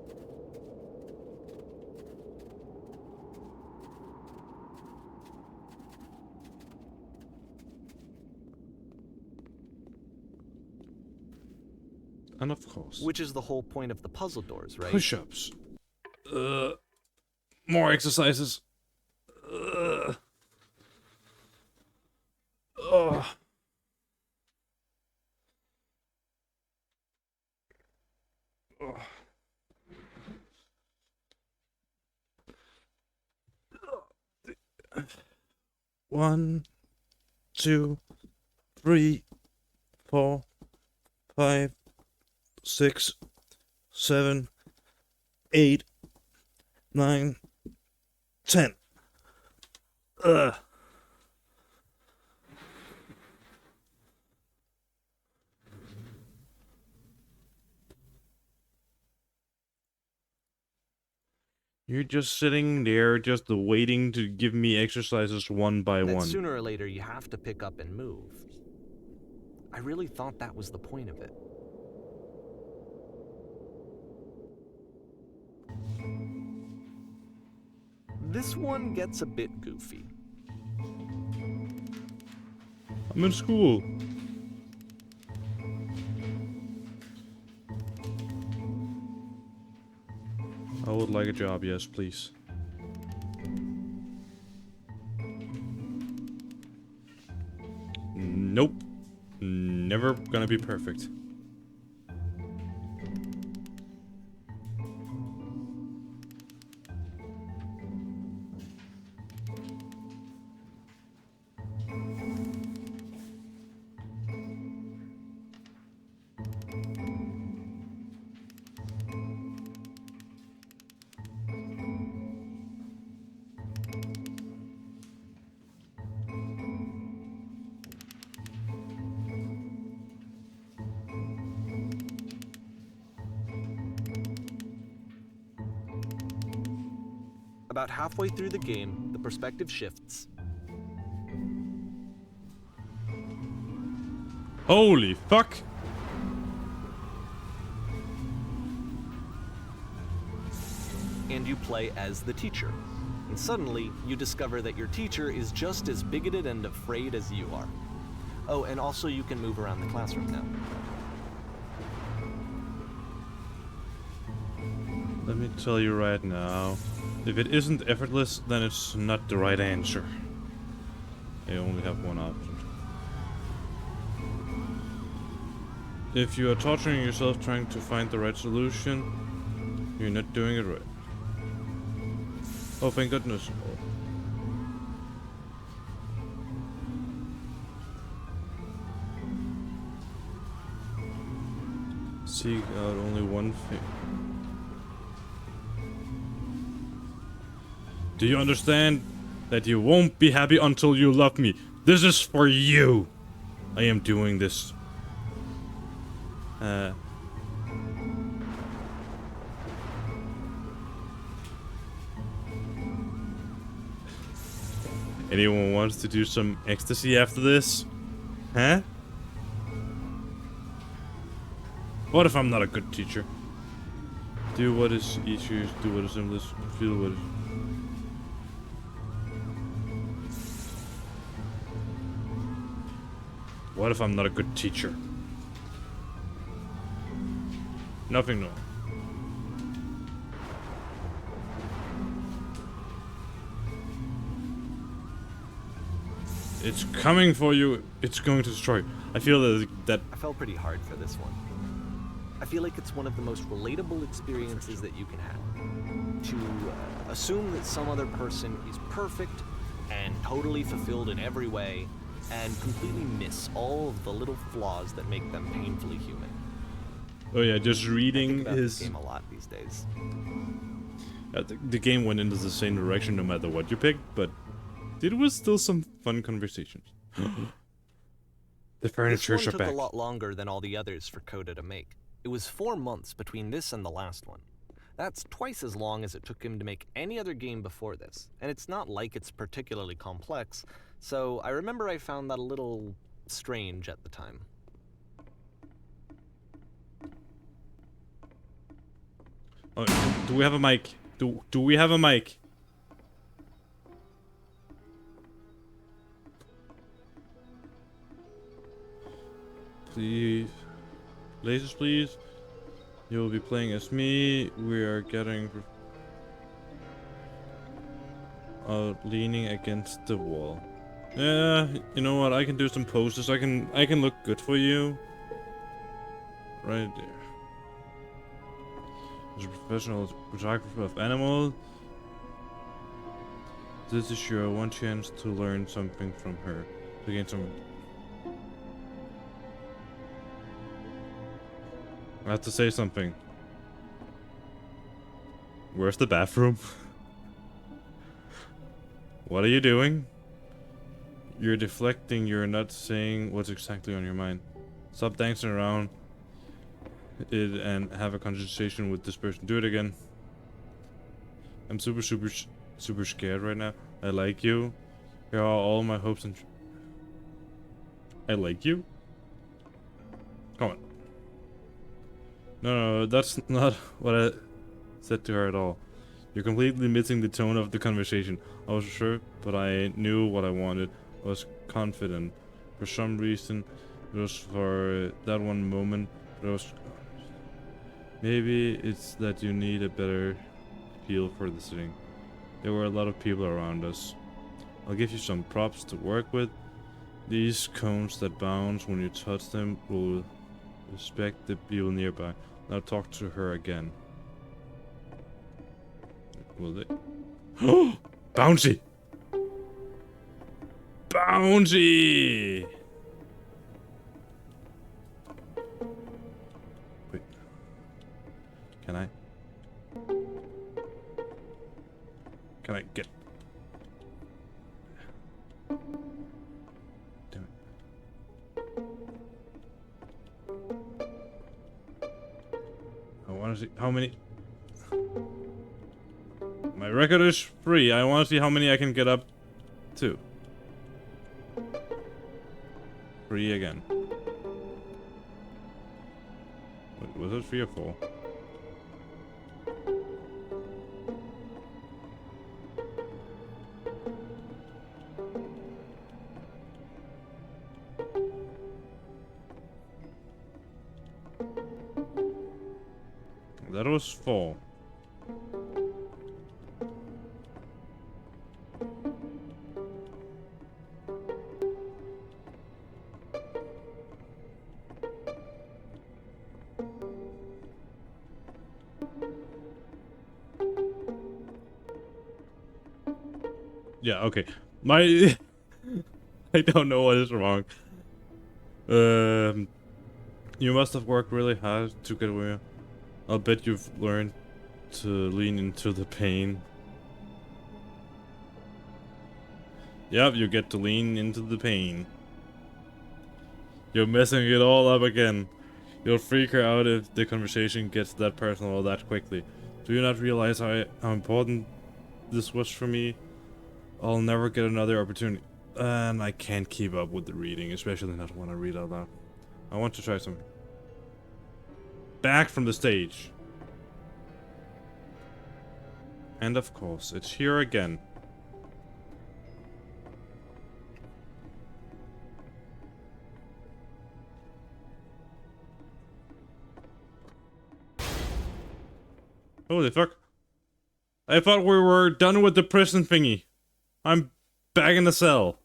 And of course, Which is the whole point of the puzzle doors, right? push-ups. More exercises. Oh. 1, 2, 3, 4, 5, 6, 7, 8, 9, 10. You're just sitting there, just waiting to give me exercises one by That one. sooner or later you have to pick up and move. I really thought that was the point of it. This one gets a bit goofy. I'm in school. I would like a job, yes, please. Nope. Never gonna be perfect. About halfway through the game, the perspective shifts. Holy fuck! And you play as the teacher. And suddenly, you discover that your teacher is just as bigoted and afraid as you are. Oh, and also you can move around the classroom now. Let me tell you right now, if it isn't effortless, then it's not the right answer. I only have one option. If you are torturing yourself trying to find the right solution, you're not doing it right. Oh, thank goodness. Seek out only one thing. Do you understand that you won't be happy until you love me? This is for you. I am doing this. Anyone wants to do some ecstasy after this? Huh? What if I'm not a good teacher? Do what is easiest, do what is simplest, feel what is... What if I'm not a good teacher? Nothing, no. It's coming for you. It's going to destroy. I feel that I fell pretty hard for this one. I feel like it's one of the most relatable experiences that you can have. To assume that some other person is perfect and totally fulfilled in every way, and completely miss all of the little flaws that make them painfully human. Oh yeah, just reading I think about his this game a lot these days. the game went into the same direction no matter what you picked, but it was still some fun conversations. The furnitures This are one took back. a lot longer than all the others for Coda to make. It was 4 months between this and the last one. That's twice as long as it took him to make any other game before this, and it's not like it's particularly complex, so I remember I found that a little strange at the time. Oh, do we have a mic? Do we have a mic? Please, lasers, please. You will be playing as me. We are getting leaning against the wall. Yeah, you know what? I can do some poses. I can look good for you. Right there. As a professional photographer of animals, this is your one chance to learn something from her. To gain some. I have to say something. Where's the bathroom? What are you doing? You're deflecting, you're not saying what's exactly on your mind. Stop dancing around it and have a conversation with this person. Do it again. I'm super scared right now. I like you. Here are all my hopes and... I like you? Come on. No, that's not what I said to her at all. You're completely missing the tone of the conversation. I was sure, but I knew what I wanted. I was confident. For some reason, it was for that one moment, but it was... Maybe it's that you need a better feel for the setting. There were a lot of people around us. I'll give you some props to work with. These cones that bounce when you touch them will respect the people nearby. Now talk to her again. Will they? Oh! Bouncy! Bouncy! Wait. Can I? Can I get... Damn it. I want to see how many... My record is 3. I want to see how many I can get up to. 3 again. Wait, was it 3 or 4? That was 4. Yeah, okay. My... I don't know what is wrong. You must have worked really hard to get where... I'll bet you've learned to lean into the pain. Yep, you get to lean into the pain. You're messing it all up again. You'll freak her out if the conversation gets that personal that quickly. Do you not realize how important this was for me? I'll never get another opportunity. And I can't keep up with the reading, especially not when I read out loud. I want to try something. Back from the stage. And of course, it's here again. Holy fuck. I thought we were done with the prison thingy. I'm back in the cell.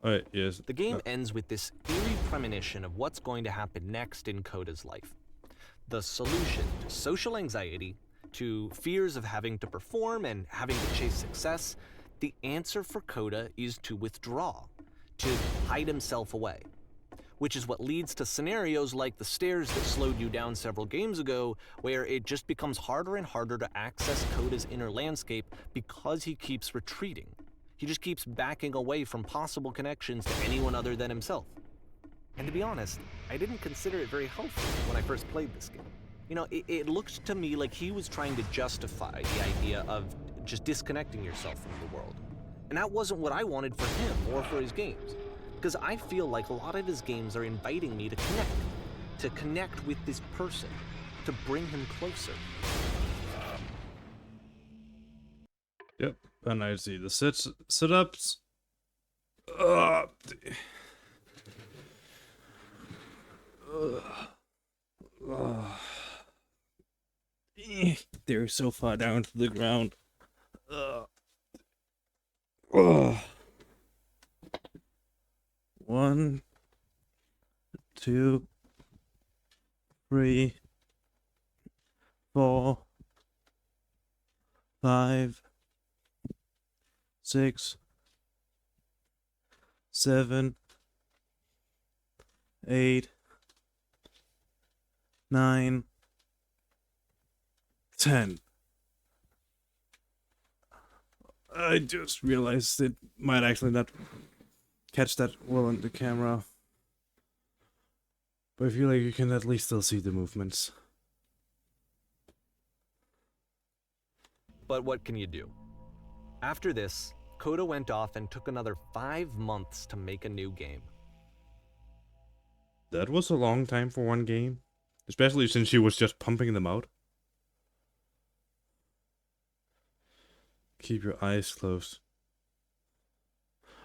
Alright, yes. The game ends with this eerie premonition of what's going to happen next in Coda's life. The solution to social anxiety, to fears of having to perform and having to chase success, the answer for Coda is to withdraw, to hide himself away. Which is what leads to scenarios like the stairs that slowed you down several games ago, where it just becomes harder and harder to access Coda's inner landscape because he keeps retreating. He just keeps backing away from possible connections to anyone other than himself. And to be honest, I didn't consider it very helpful when I first played this game. You know, it looked to me like he was trying to justify the idea of just disconnecting yourself from the world. And that wasn't what I wanted for him or for his games. Because I feel like a lot of his games are inviting me to connect with this person, to bring him closer. Yep, and I see the sit-ups. They're so far down to the ground. One, 2, 3, 4, 5, 6, 7, 8, 9, 10. I just realized it might actually not catch that well on the camera. But I feel like you can at least still see the movements. But what can you do? After this, Coda went off and took another 5 months to make a new game. That was a long time for one game. Especially since she was just pumping them out. Keep your eyes closed.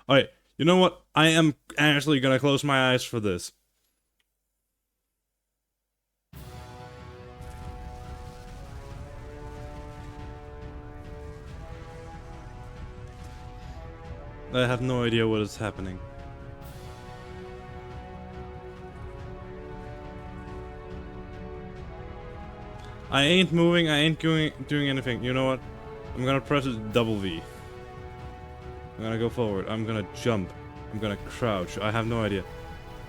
Alright, you know what? I am actually gonna close my eyes for this. I have no idea what is happening. I ain't moving, I ain't doing anything. You know what? I'm gonna press double V. I'm gonna go forward. I'm gonna jump. I'm gonna crouch. I have no idea.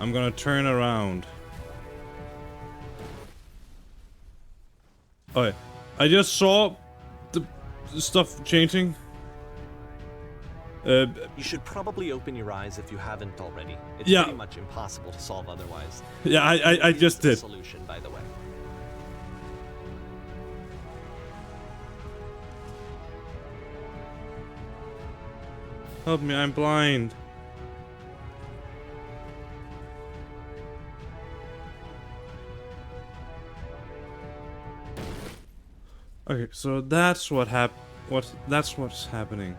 I'm gonna turn around. Okay. I just saw the stuff changing. You should probably open your eyes if you haven't already. It's Yeah. pretty much impossible to solve otherwise. Yeah, I just Here's did. the solution, by the way. Help me, I'm blind. Okay, so that's that's what's happening.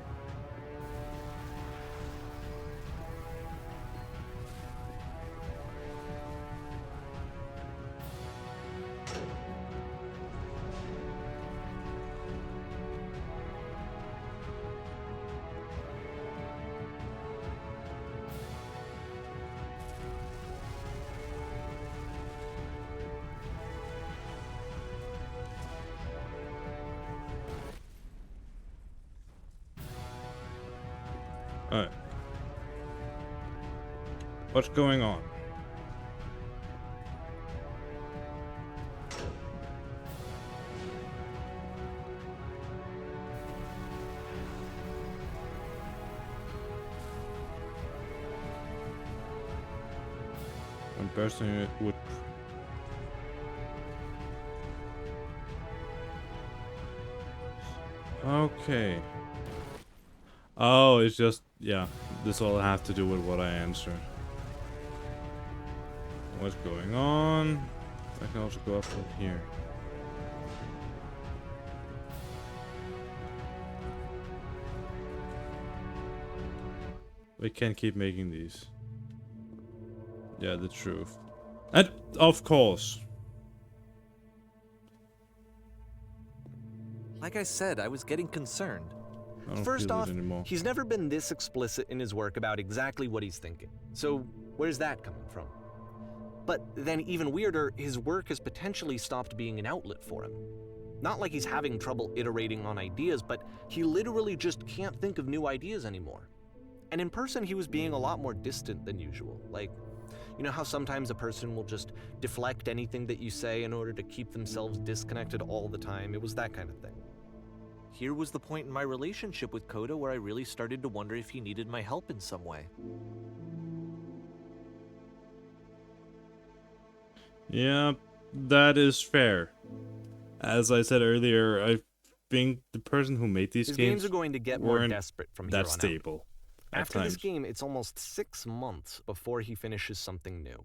Alright. What's going on? One person would... Okay. Oh, it's just... Yeah. This all has to do with what I answered. What's going on? I can also go up from here. We can't keep making these. Yeah, the truth. And, of course. Like I said, I was getting concerned. I don't First feel off, it anymore. he's never been this explicit in his work about exactly what he's thinking. So, where's that coming from? But then, even weirder, his work has potentially stopped being an outlet for him. Not like he's having trouble iterating on ideas, but he literally just can't think of new ideas anymore. And in person, he was being a lot more distant than usual. Like, you know how sometimes a person will just deflect anything that you say in order to keep themselves disconnected all the time? It was that kind of thing. Here was the point in my relationship with Coda where I really started to wonder if he needed my help in some way. Yeah, that is fair. As I said earlier, I think the person who made these His games games are going to get more weren't desperate from here that on out. stable at After times. this game, it's almost 6 months before he finishes something new.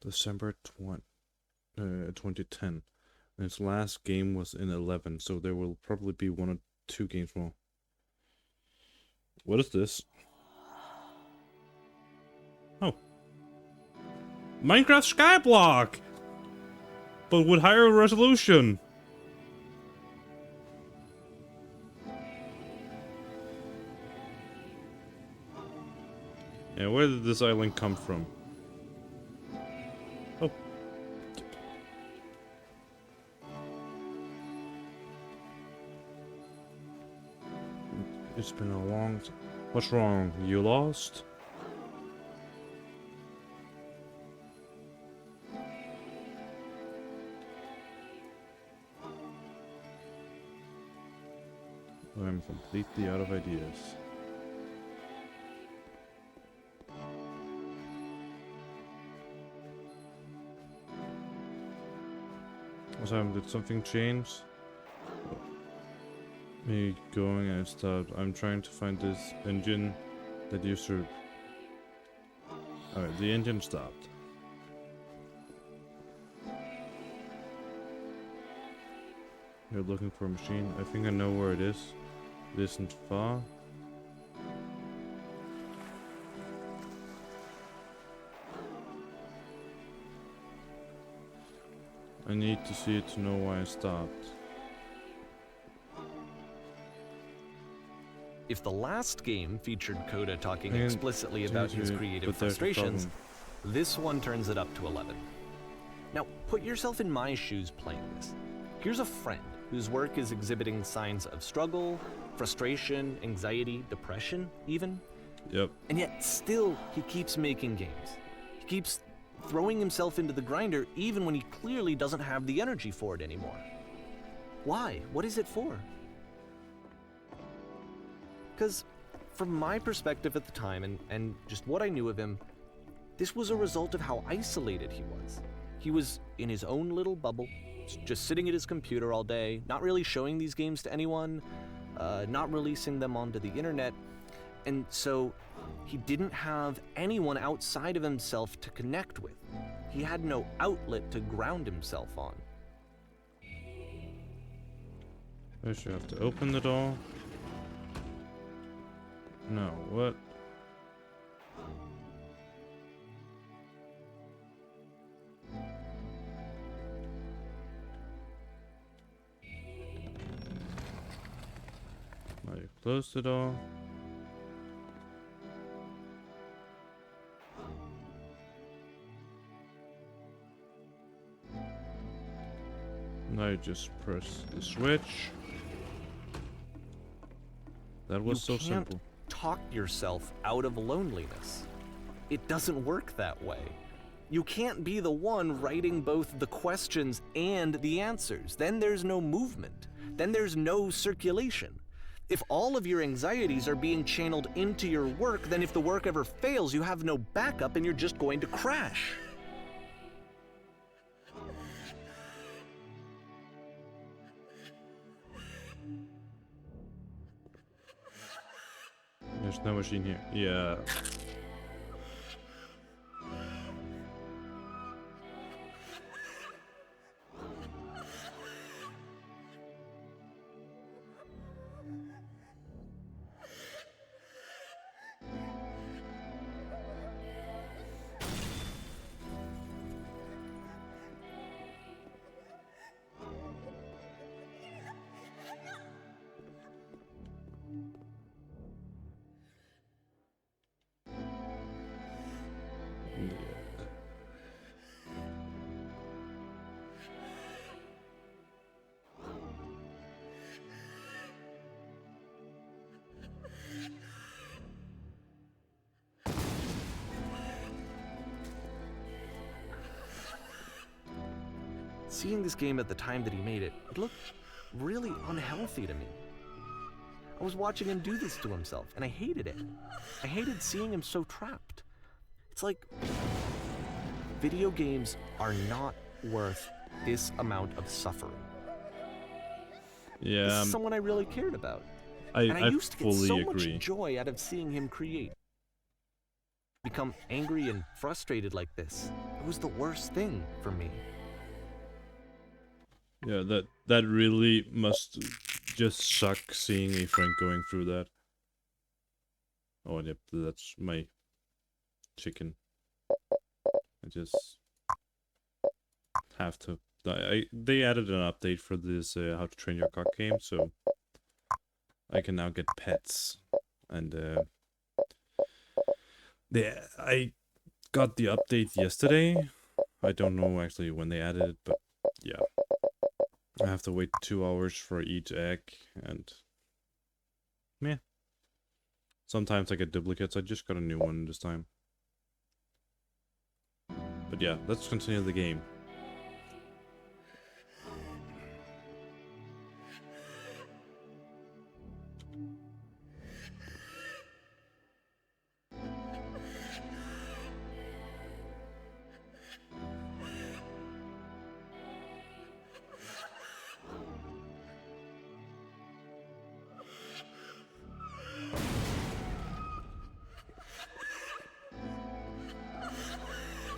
December 2010. And his last game was in 11, so there will probably be 1 or 2 games more. What is this? Oh. Minecraft Skyblock! But with higher resolution! Yeah, where did this island come from? Oh. It's been a long time. What's wrong? You lost? I'm completely out of ideas. What's happened? Did something change? Me going and stopped. I'm trying to find this engine that used to... Alright, the engine stopped. You're looking for a machine. I think I know where it is. It isn't far. I need to see it to know why I stopped. If the last game featured Coda talking And explicitly about his creative but there's the frustrations, problem. this one turns it up to 11. Now, put yourself in my shoes playing this. Here's a friend whose work is exhibiting signs of struggle, frustration, anxiety, depression, even. Yep. And yet, still, he keeps making games. He keeps throwing himself into the grinder even when he clearly doesn't have the energy for it anymore. Why? What is it for? Because from my perspective at the time and just what I knew of him, this was a result of how isolated he was. He was in his own little bubble, just sitting at his computer all day, not really showing these games to anyone, not releasing them onto the internet, and so he didn't have anyone outside of himself to connect with. He had no outlet to ground himself on. First you have to open the door. No, what? Now you close the door. Now you just press the switch. That was so simple. Talk yourself out of loneliness. It doesn't work that way. You can't be the one writing both the questions and the answers. Then there's no movement. Then there's no circulation. If all of your anxieties are being channeled into your work, then if the work ever fails, you have no backup and you're just going to crash. There's no machine here. Yeah. Seeing this game at the time that he made it, it looked really unhealthy to me. I was watching him do this to himself, and I hated it. I hated seeing him so trapped. It's like, video games are not worth this amount of suffering. Yeah. This is someone I really cared about. I used to get fully so agree. much joy out of seeing him create. Become angry and frustrated like this. It was the worst thing for me. Yeah, that really must just suck seeing a friend going through that. Oh, yep, that's my chicken. I just have to. They added an update for this How to Train Your Cock game, so I can now get pets. And I got the update yesterday. I don't know actually when they added it, but yeah. I have to wait 2 hours for each egg, and meh. Sometimes I get duplicates. I just got a new one this time. But yeah, let's continue the game.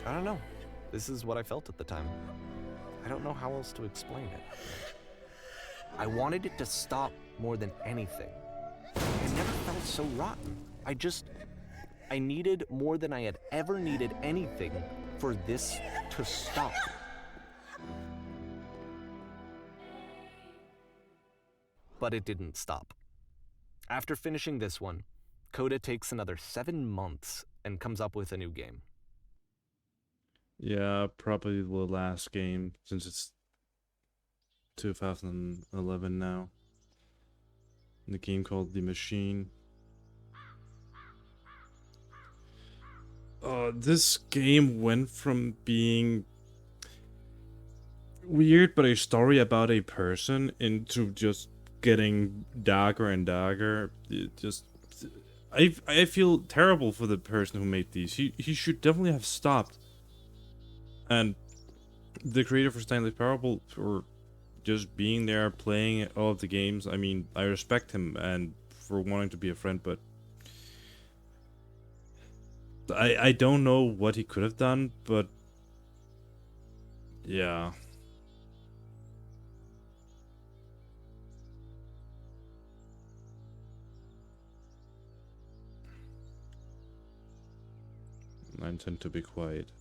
I don't know. This is what I felt at the time. I don't know how else to explain it. I wanted it to stop more than anything. It never felt so rotten. I needed more than I had ever needed anything for this to stop. But it didn't stop. After finishing this one, Coda takes another 7 months and comes up with a new game. Yeah, probably the last game since it's 2011 now. The game called The Machine. This game went from being weird but a story about a person into just getting darker and darker. It just I feel terrible for the person who made these. He should definitely have stopped. And the creator for Stanley Parable for just being there playing all of the games. I mean, I respect him and for wanting to be a friend, but I don't know what he could have done, but yeah. I intend to be quiet.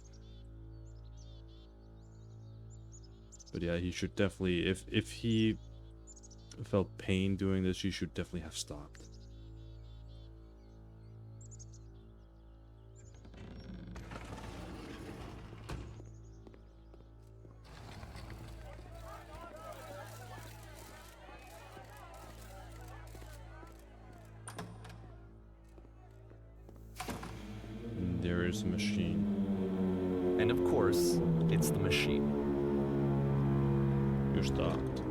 But yeah, he should definitely, if he felt pain doing this, he should definitely have stopped. And there is a machine. And of course, it's the machine. You're stopped.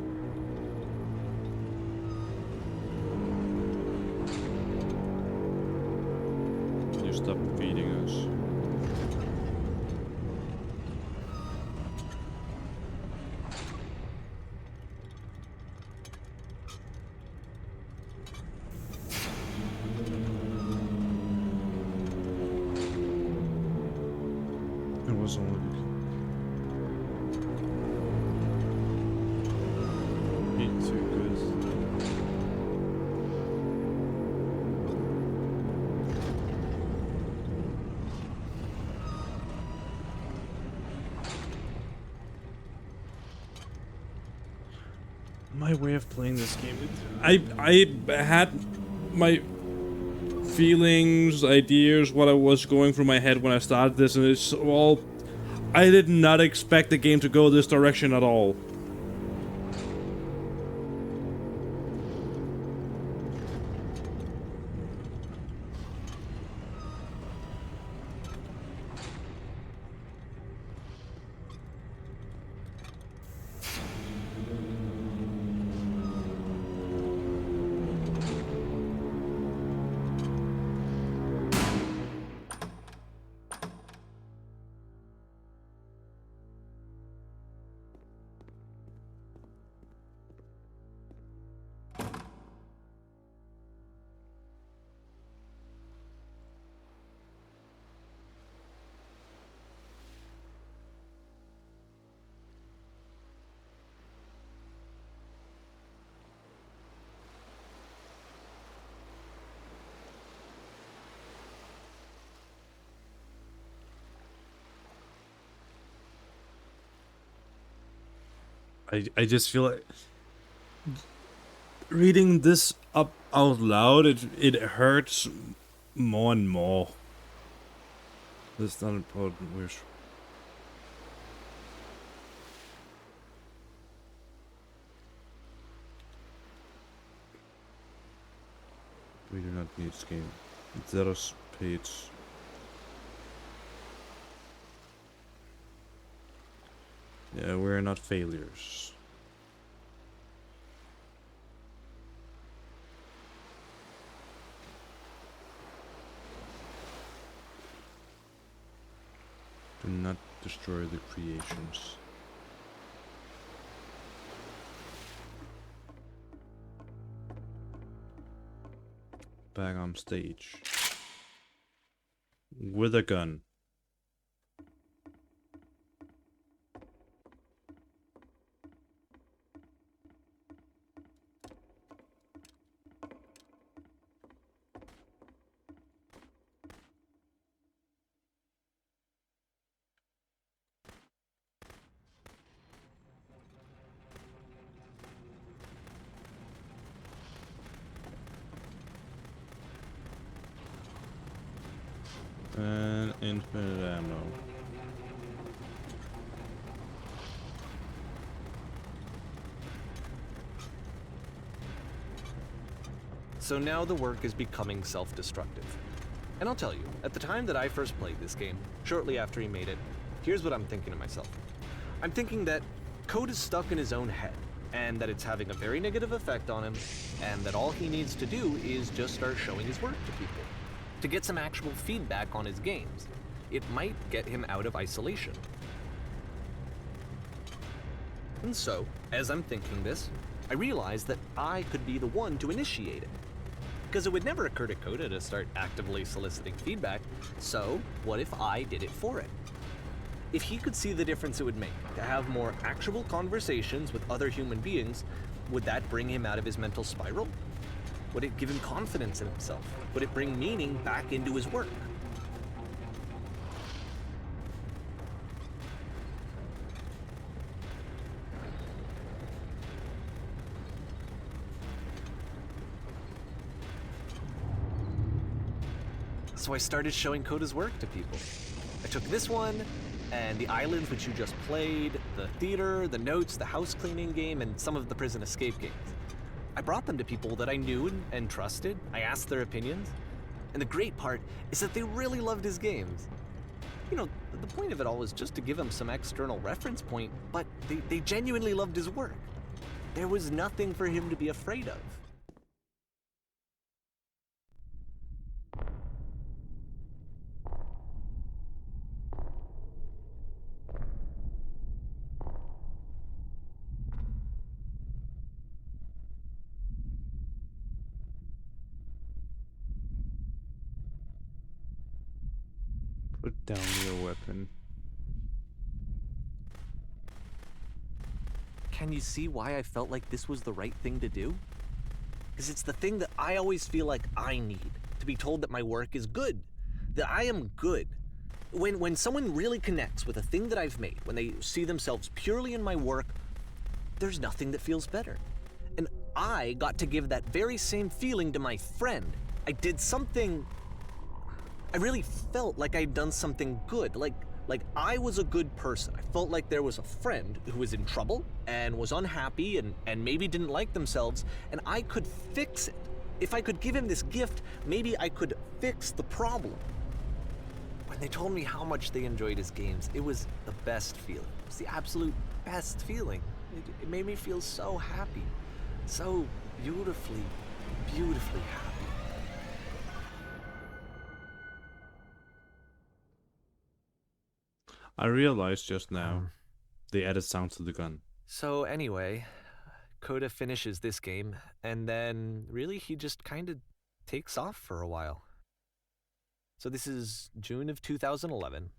You stopped feeding us. It was only eat too good. My way of playing this game, I had my feelings, ideas, what I was going through my head when I started this, and it's all. I did not expect the game to go this direction at all. I just feel like reading this up out loud, it hurts more and more. That's not important. We do not need this game. Zeros page. Yeah, we're not failures. Do not destroy the creations. Back on stage. With a gun. And infinite ammo. So now the work is becoming self-destructive. And I'll tell you, at the time that I first played this game, shortly after he made it, here's what I'm thinking to myself. I'm thinking that code is stuck in his own head, and that it's having a very negative effect on him, and that all he needs to do is just start showing his work to people, to get some actual feedback on his games. It might get him out of isolation. And so, as I'm thinking this, I realize that I could be the one to initiate it. Because it would never occur to Coda to start actively soliciting feedback, so what if I did it for it? If he could see the difference it would make to have more actual conversations with other human beings, would that bring him out of his mental spiral? Would it give him confidence in himself? Would it bring meaning back into his work? So I started showing Coda's work to people. I took this one, and the islands which you just played, the theater, the notes, the house cleaning game, and some of the prison escape games. I brought them to people that I knew and trusted. I asked their opinions. And the great part is that they really loved his games. You know, the point of it all was just to give them some external reference point, but they genuinely loved his work. There was nothing for him to be afraid of. Put down your weapon. Can you see why I felt like this was the right thing to do? Because it's the thing that I always feel like I need, to be told that my work is good, that I am good. When someone really connects with a thing that I've made, when they see themselves purely in my work, there's nothing that feels better. And I got to give that very same feeling to my friend. I did something, I really felt like I'd done something good, like I was a good person. I felt like there was a friend who was in trouble and was unhappy and maybe didn't like themselves, and I could fix it. If I could give him this gift, maybe I could fix the problem. When they told me how much they enjoyed his games, it was the best feeling. It was the absolute best feeling. It made me feel so happy, so beautifully, beautifully happy. I realized just now they added sound to the gun. So anyway, Coda finishes this game, and then really he just kind of takes off for a while. So this is June of 2011,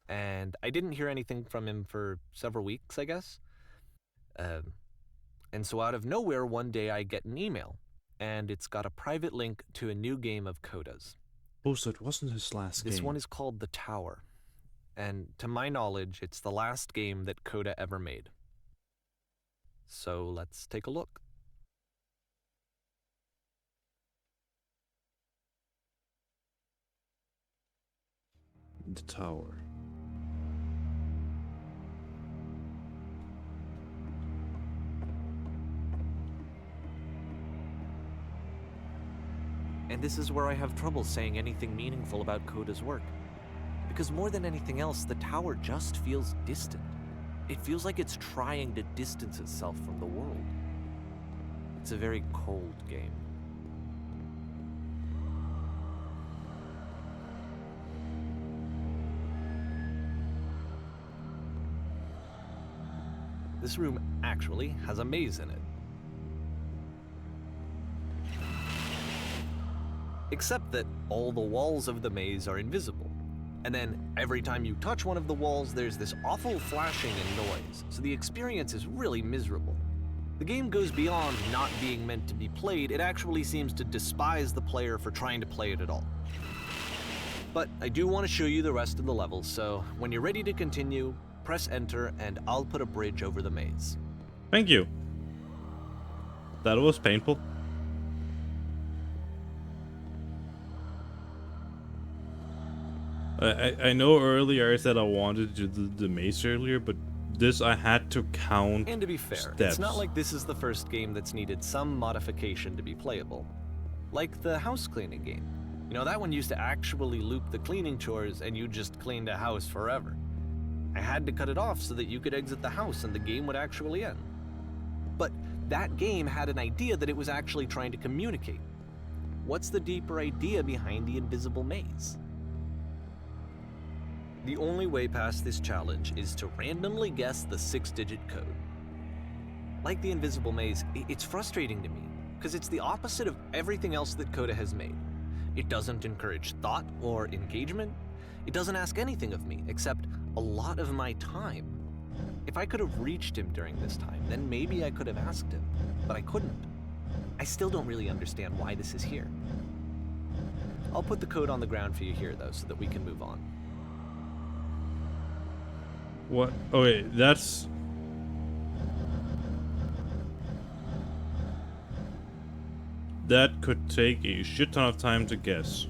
and I didn't hear anything from him for several weeks, I guess. And so out of nowhere, one day I get an email, and it's got a private link to a new game of Coda's. Oh, so it wasn't his last game. This one is called The Tower, and to my knowledge, it's the last game that Coda ever made. So let's take a look. The Tower. And this is where I have trouble saying anything meaningful about Coda's work. Because more than anything else, the tower just feels distant. It feels like it's trying to distance itself from the world. It's a very cold game. This room actually has a maze in it. Except that all the walls of the maze are invisible. And then every time you touch one of the walls, there's this awful flashing and noise, so the experience is really miserable. The game goes beyond not being meant to be played, it actually seems to despise the player for trying to play it at all. But I do want to show you the rest of the level, so when you're ready to continue, press enter and I'll put a bridge over the maze. Thank you. That was painful. I know earlier I said I wanted to do the maze earlier, but this I had to count And to be fair, it's not steps. like this is the first game that's needed some modification to be playable. Like the house cleaning game. You know, that one used to actually loop the cleaning chores and you just cleaned a house forever. I had to cut it off so that you could exit the house and the game would actually end. But that game had an idea that it was actually trying to communicate. What's the deeper idea behind the invisible maze? The only way past this challenge is to randomly guess the 6-digit code. Like the invisible maze, it's frustrating to me, because it's the opposite of everything else that Coda has made. It doesn't encourage thought or engagement. It doesn't ask anything of me, except a lot of my time. If I could have reached him during this time, then maybe I could have asked him, but I couldn't. I still don't really understand why this is here. I'll put the code on the ground for you here, though, so that we can move on. What? Okay, that's... That could take a shit ton of time to guess.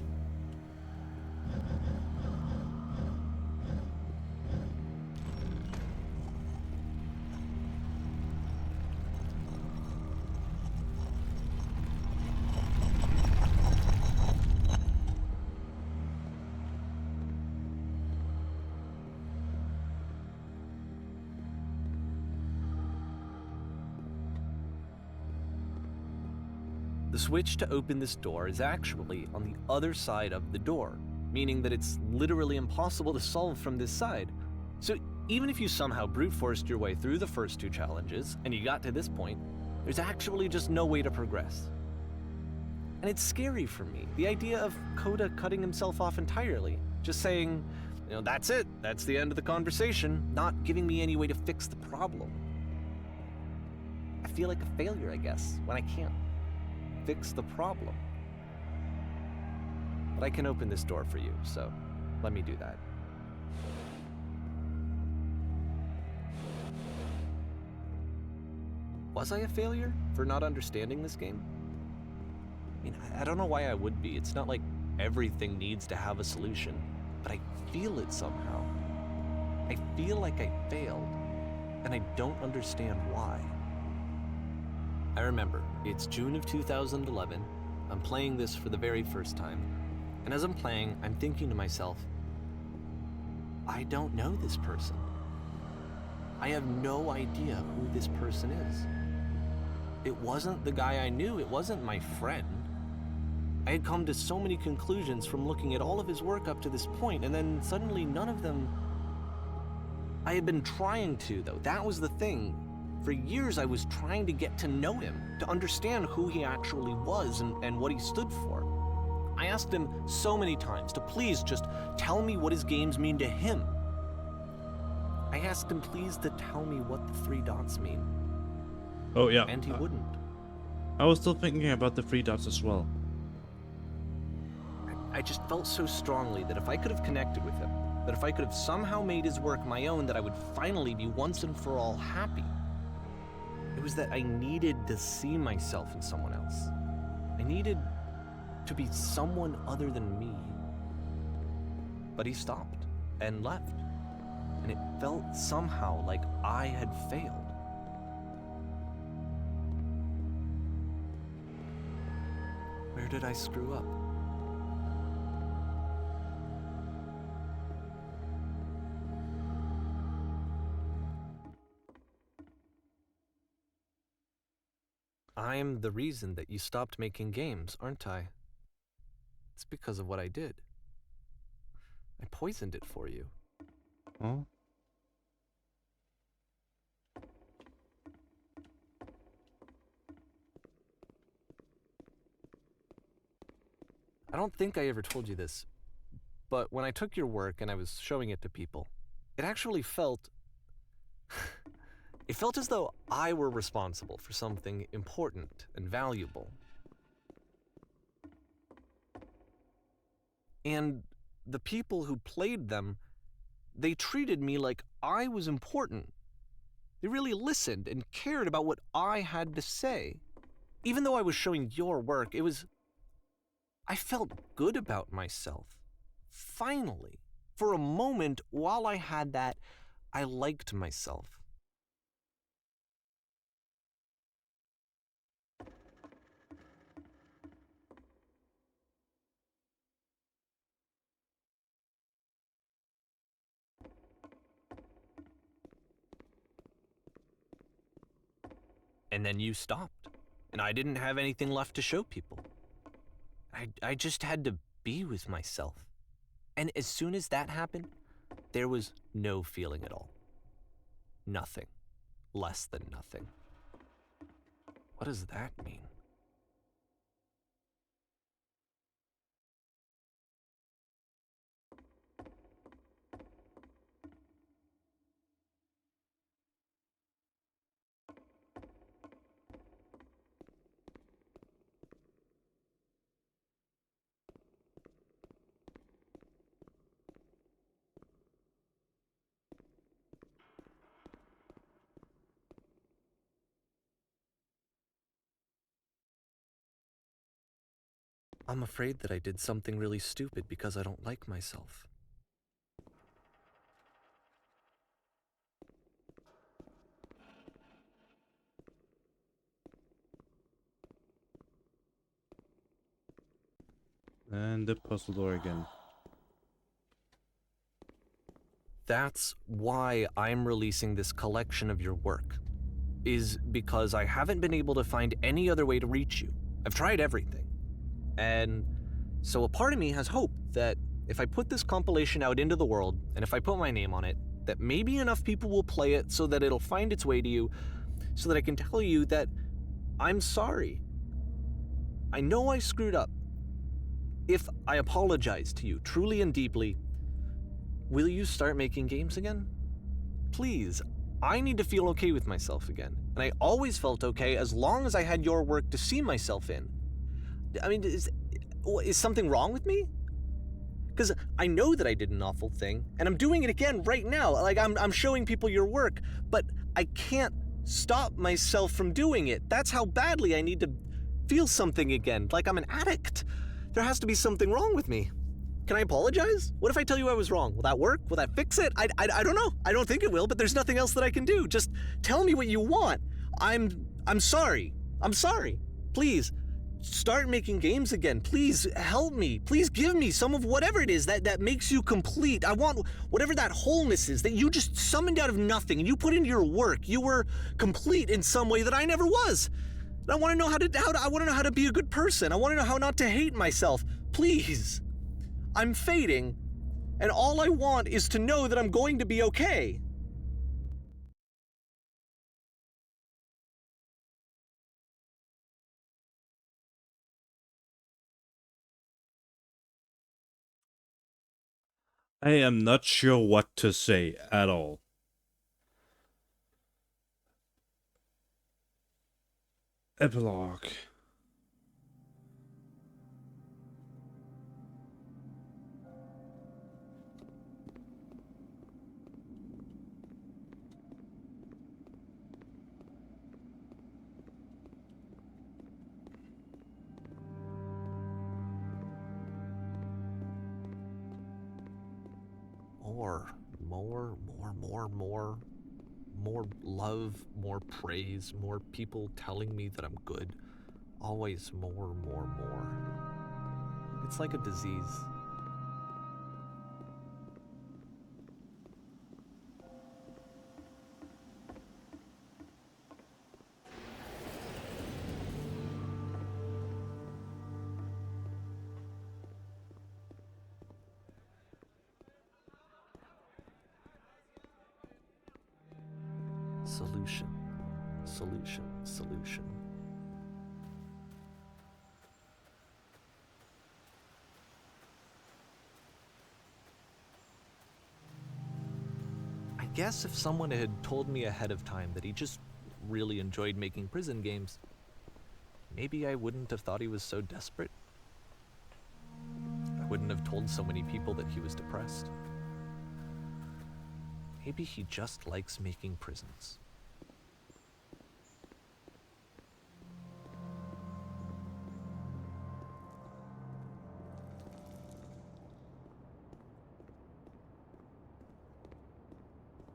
The switch to open this door is actually on the other side of the door, meaning that it's literally impossible to solve from this side. So even if you somehow brute forced your way through the first 2 challenges and you got to this point, there's actually just no way to progress. And it's scary for me, the idea of Coda cutting himself off entirely, just saying, you know, that's it, that's the end of the conversation, not giving me any way to fix the problem. I feel like a failure, I guess, when I can't fix the problem. But I can open this door for you, so let me do that. Was I a failure for not understanding this game? I mean, I don't know why I would be. It's not like everything needs to have a solution, but I feel it somehow. I feel like I failed, and I don't understand why. I remember, it's June of 2011, I'm playing this for the very first time, and as I'm playing, I'm thinking to myself, I don't know this person. I have no idea who this person is. It wasn't the guy I knew, it wasn't my friend. I had come to so many conclusions from looking at all of his work up to this point, and then suddenly none of them... I had been trying to, though. That was the thing. For years, I was trying to get to know him, to understand who he actually was and what he stood for. I asked him so many times to please just tell me what his games mean to him. I asked him please to tell me what the 3 dots mean. Oh yeah. And he wouldn't. I was still thinking about the 3 dots as well. I just felt so strongly that if I could have connected with him, that if I could have somehow made his work my own, that I would finally be once and for all happy. It was that I needed to see myself in someone else. I needed to be someone other than me. But he stopped and left, and it felt somehow like I had failed. Where did I screw up? I'm the reason that you stopped making games, aren't I? It's because of what I did. I poisoned it for you. Huh? I don't think I ever told you this, but when I took your work and I was showing it to people, it actually felt... It felt as though I were responsible for something important and valuable. And the people who played them, they treated me like I was important. They really listened and cared about what I had to say. Even though I was showing your work, I felt good about myself. Finally. for a moment, while I had that, I liked myself. And then you stopped, and I didn't have anything left to show people. I just had to be with myself. And as soon as that happened, there was no feeling at all. Nothing. Less than nothing. What does that mean? I'm afraid that I did something really stupid because I don't like myself. And the puzzle door again. That's why I'm releasing this collection of your work, is because I haven't been able to find any other way to reach you. I've tried everything. And so a part of me has hope that if I put this compilation out into the world, and if I put my name on it, that maybe enough people will play it so that it'll find its way to you, so that I can tell you that I'm sorry. I know I screwed up. If I apologize to you truly and deeply, will you start making games again? Please, I need to feel okay with myself again. And I always felt okay as long as I had your work to see myself in. I mean, is something wrong with me? Because I know that I did an awful thing, and I'm doing it again right now. Like, I'm showing people your work, but I can't stop myself from doing it. That's how badly I need to feel something again, like I'm an addict. There has to be something wrong with me. Can I apologize? What if I tell you I was wrong? Will that work? Will that fix it? I don't know. I don't think it will, but there's nothing else that I can do. Just tell me what you want. I'm sorry. I'm sorry. Please, start making games again. Please help me. Please give me some of whatever it is that makes you complete. I want whatever that wholeness is that you just summoned out of nothing and you put into your work. You were complete in some way that I never was. And I want to know I want to know how to be a good person. I want to know how not to hate myself. Please. I'm fading, and all I want is to know that I'm going to be okay. I am not sure what to say at all. Epilogue. More love, more praise, more people telling me that I'm good. Always more. It's like a disease. Solution. I guess if someone had told me ahead of time that he just really enjoyed making prison games, maybe I wouldn't have thought he was so desperate. I wouldn't have told so many people that he was depressed. Maybe he just likes making prisons.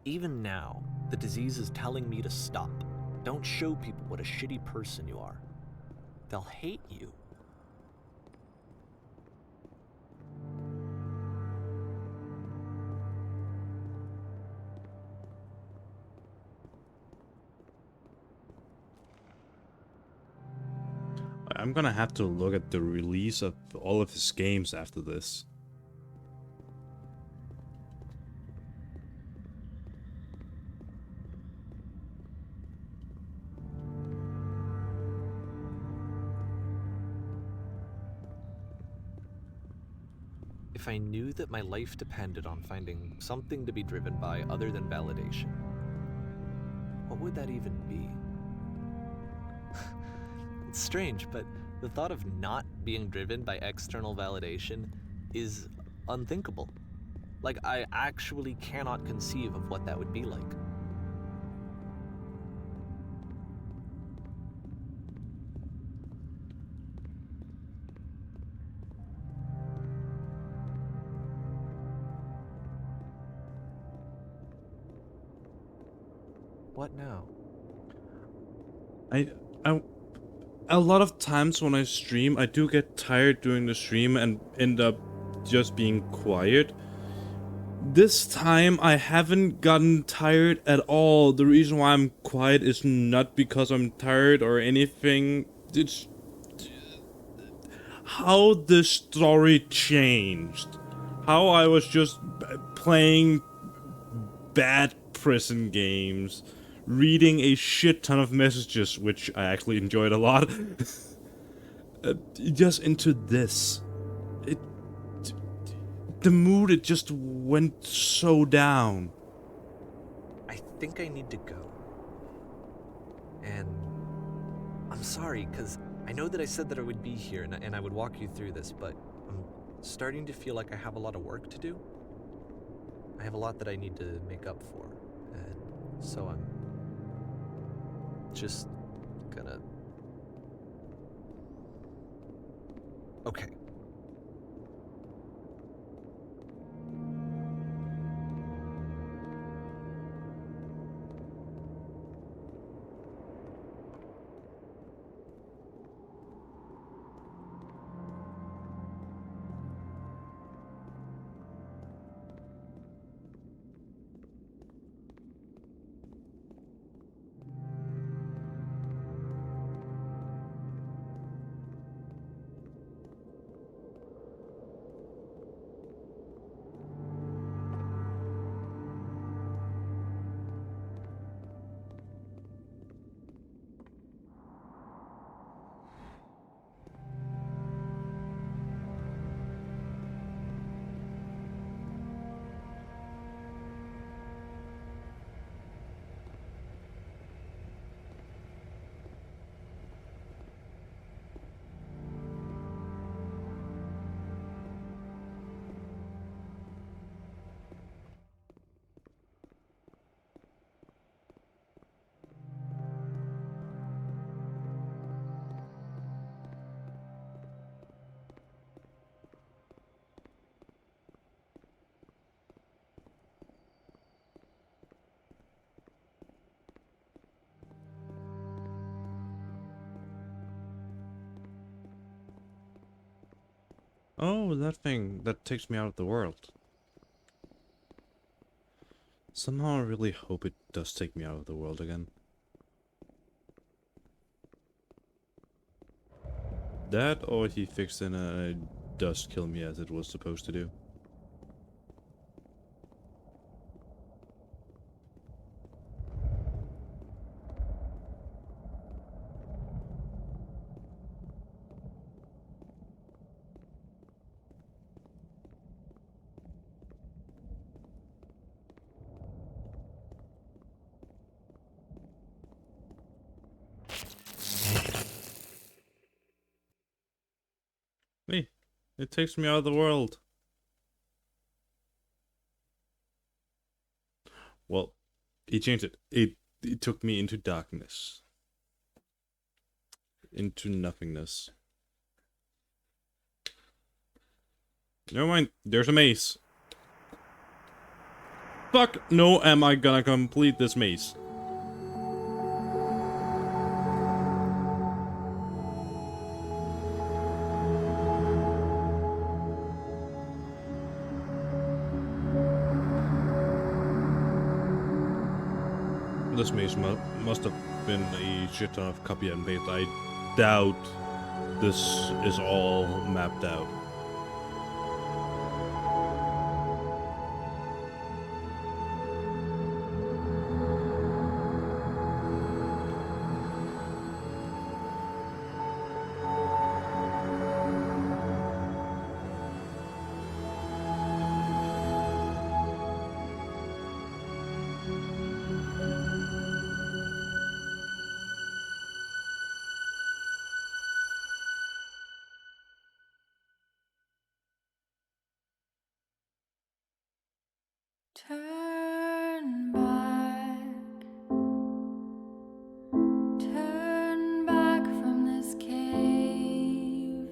Even now, the disease is telling me to stop. Don't show people what a shitty person you are. They'll hate you. I'm gonna have to look at the release of all of his games after this. If I knew that my life depended on finding something to be driven by other than validation, what would that even be? It's strange, but the thought of not being driven by external validation is unthinkable. Like, I actually cannot conceive of what that would be like. What now? I, a lot of times when I stream, I do get tired during the stream and end up just being quiet. This time, I haven't gotten tired at all. The reason why I'm quiet is not because I'm tired or anything. It's how the story changed. How I was just playing bad prison games, reading a shit ton of messages, which I actually enjoyed a lot. Just into this. It, the mood, it just went so down. I think I need to go. And I'm sorry, because I know that I said that I would be here and I would walk you through this, but I'm starting to feel like I have a lot of work to do. I have a lot that I need to make up for, and so I'm just gonna... Okay. Oh, that thing that takes me out of the world. Somehow I really hope it does take me out of the world again. That, or he fixed it and it does kill me as it was supposed to do. Hey, it takes me out of the world. Well, he changed it. It took me into darkness. Into nothingness. Never mind, there's a maze. fuck no am I gonna complete this maze? This maze must have been a shit ton of copy and paste. I doubt this is all mapped out. Turn back, turn back from this cave.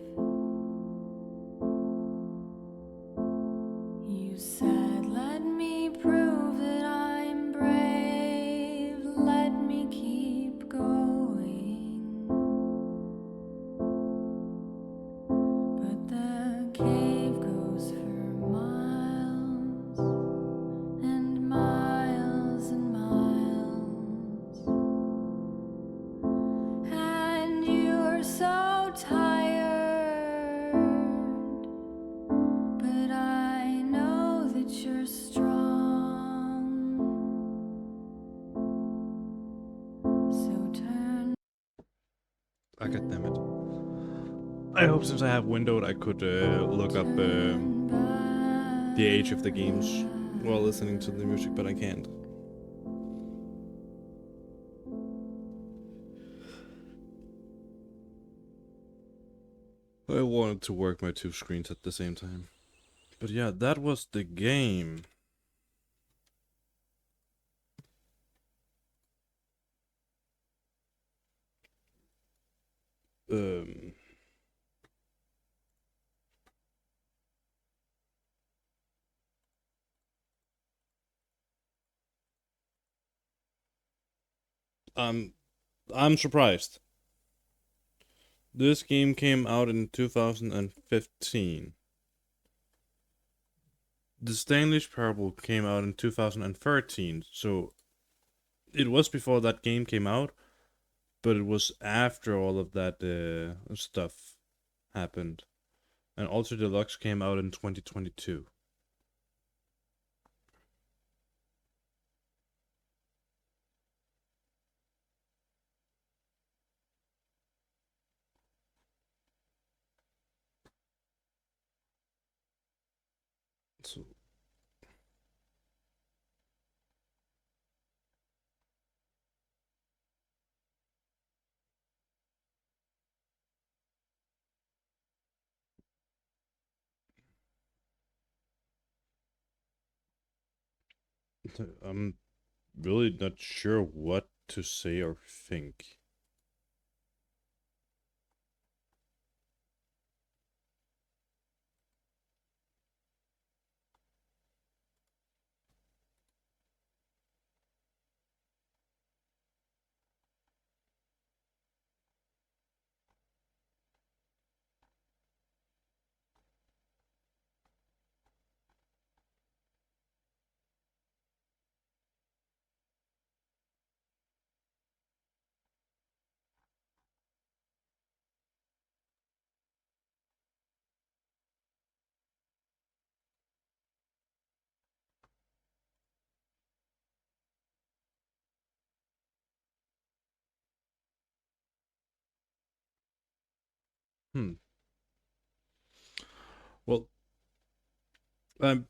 You said, let me prove that I'm brave, let me keep going. But the cave goes for miles and miles and miles, and you're so tired, but I know that you're strong, so turn. Ah, God damn it. I hope since I have windowed I could look up the age of the games while listening to the music, but I can't. I wanted to work my two screens at the same time. But yeah, that was the game. Um, I'm I'm surprised. This game came out in 2015. The Stanley's Parable came out in 2013, so it was before that game came out, but it was after all of that stuff happened. And Ultra Deluxe came out in 2022. So I'm really not sure what to say or think. Hmm. Well, I'm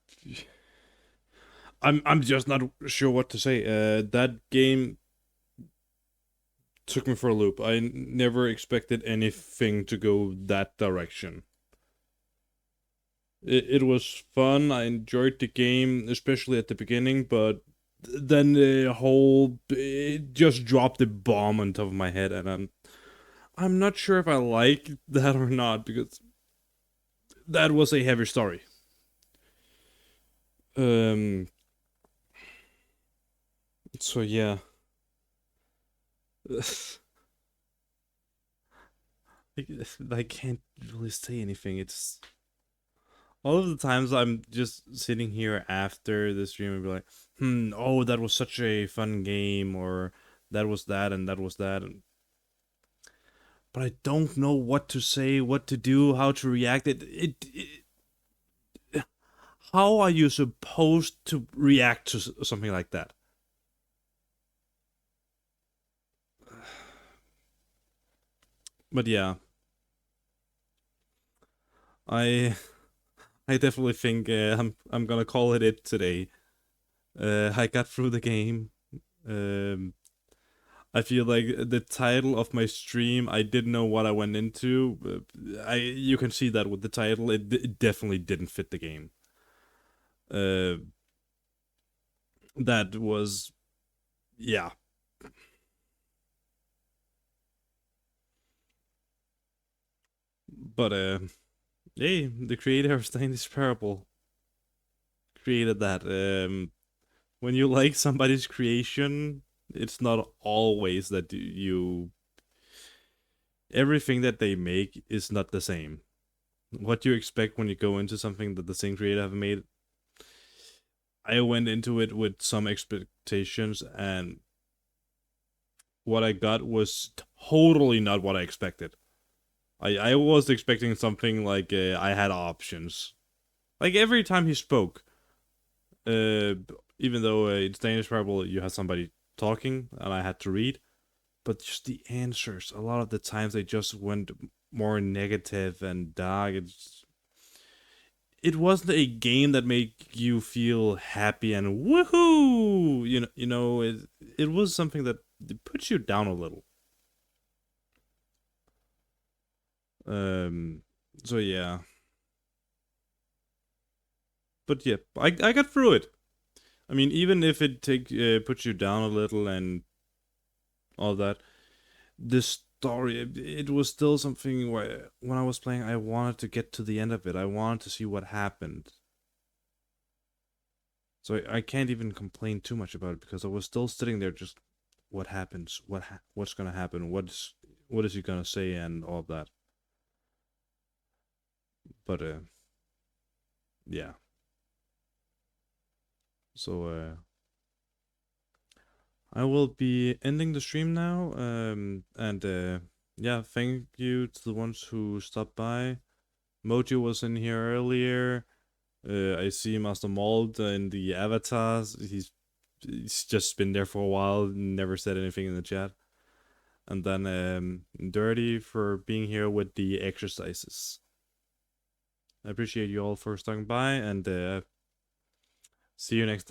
I'm just not sure what to say. That game took me for a loop. I never expected anything to go that direction. It was fun. I enjoyed the game, especially at the beginning, but then the whole it just dropped a bomb on top of my head, and I'm not sure if I like that or not because that was a heavy story. Um, So yeah, I, I can't really say anything. It's all of the times I'm just sitting here after the stream and be like, oh, that was such a fun game, or that was that, and that was that, and but I don't know what to say, what to do, how to react. How are you supposed to react to something like that? But yeah, I I definitely think I'm gonna call it today. I got through the game. Um, I feel like the title of my stream, I didn't know what I went into. I You can see that with the title, it definitely didn't fit the game. Uh, that was yeah, but hey, the creator of Stanley's Parable created that. When you like somebody's creation, it's not always that everything that they make is not the same. What you expect when you go into something that the same creator have made. I went into it with some expectations, and what I got was totally not what I expected. I was expecting something like I had options. Like every time he spoke, uh, even though in Danish Parable you had somebody talking and I had to read, but just the answers, a lot of the times they just went more negative and dark. It wasn't a game that made you feel happy and woohoo. It was something that puts you down a little. Um, so yeah, but yeah, I got through it. I mean, even if it puts you down a little and all that, the story it was still something where when I was playing, I wanted to get to the end of it. I wanted to see what happened. So I can't even complain too much about it because I was still sitting there just what happens, what's gonna happen, what is he gonna say, and all of that. But yeah. So I will be ending the stream now. And yeah, thank you to the ones who stopped by. Mojo was in here earlier. I see Master Mold in the avatars. He's just been there for a while, never said anything in the chat. And then Dirty for being here with the exercises. I appreciate you all for stopping by, and see you next time.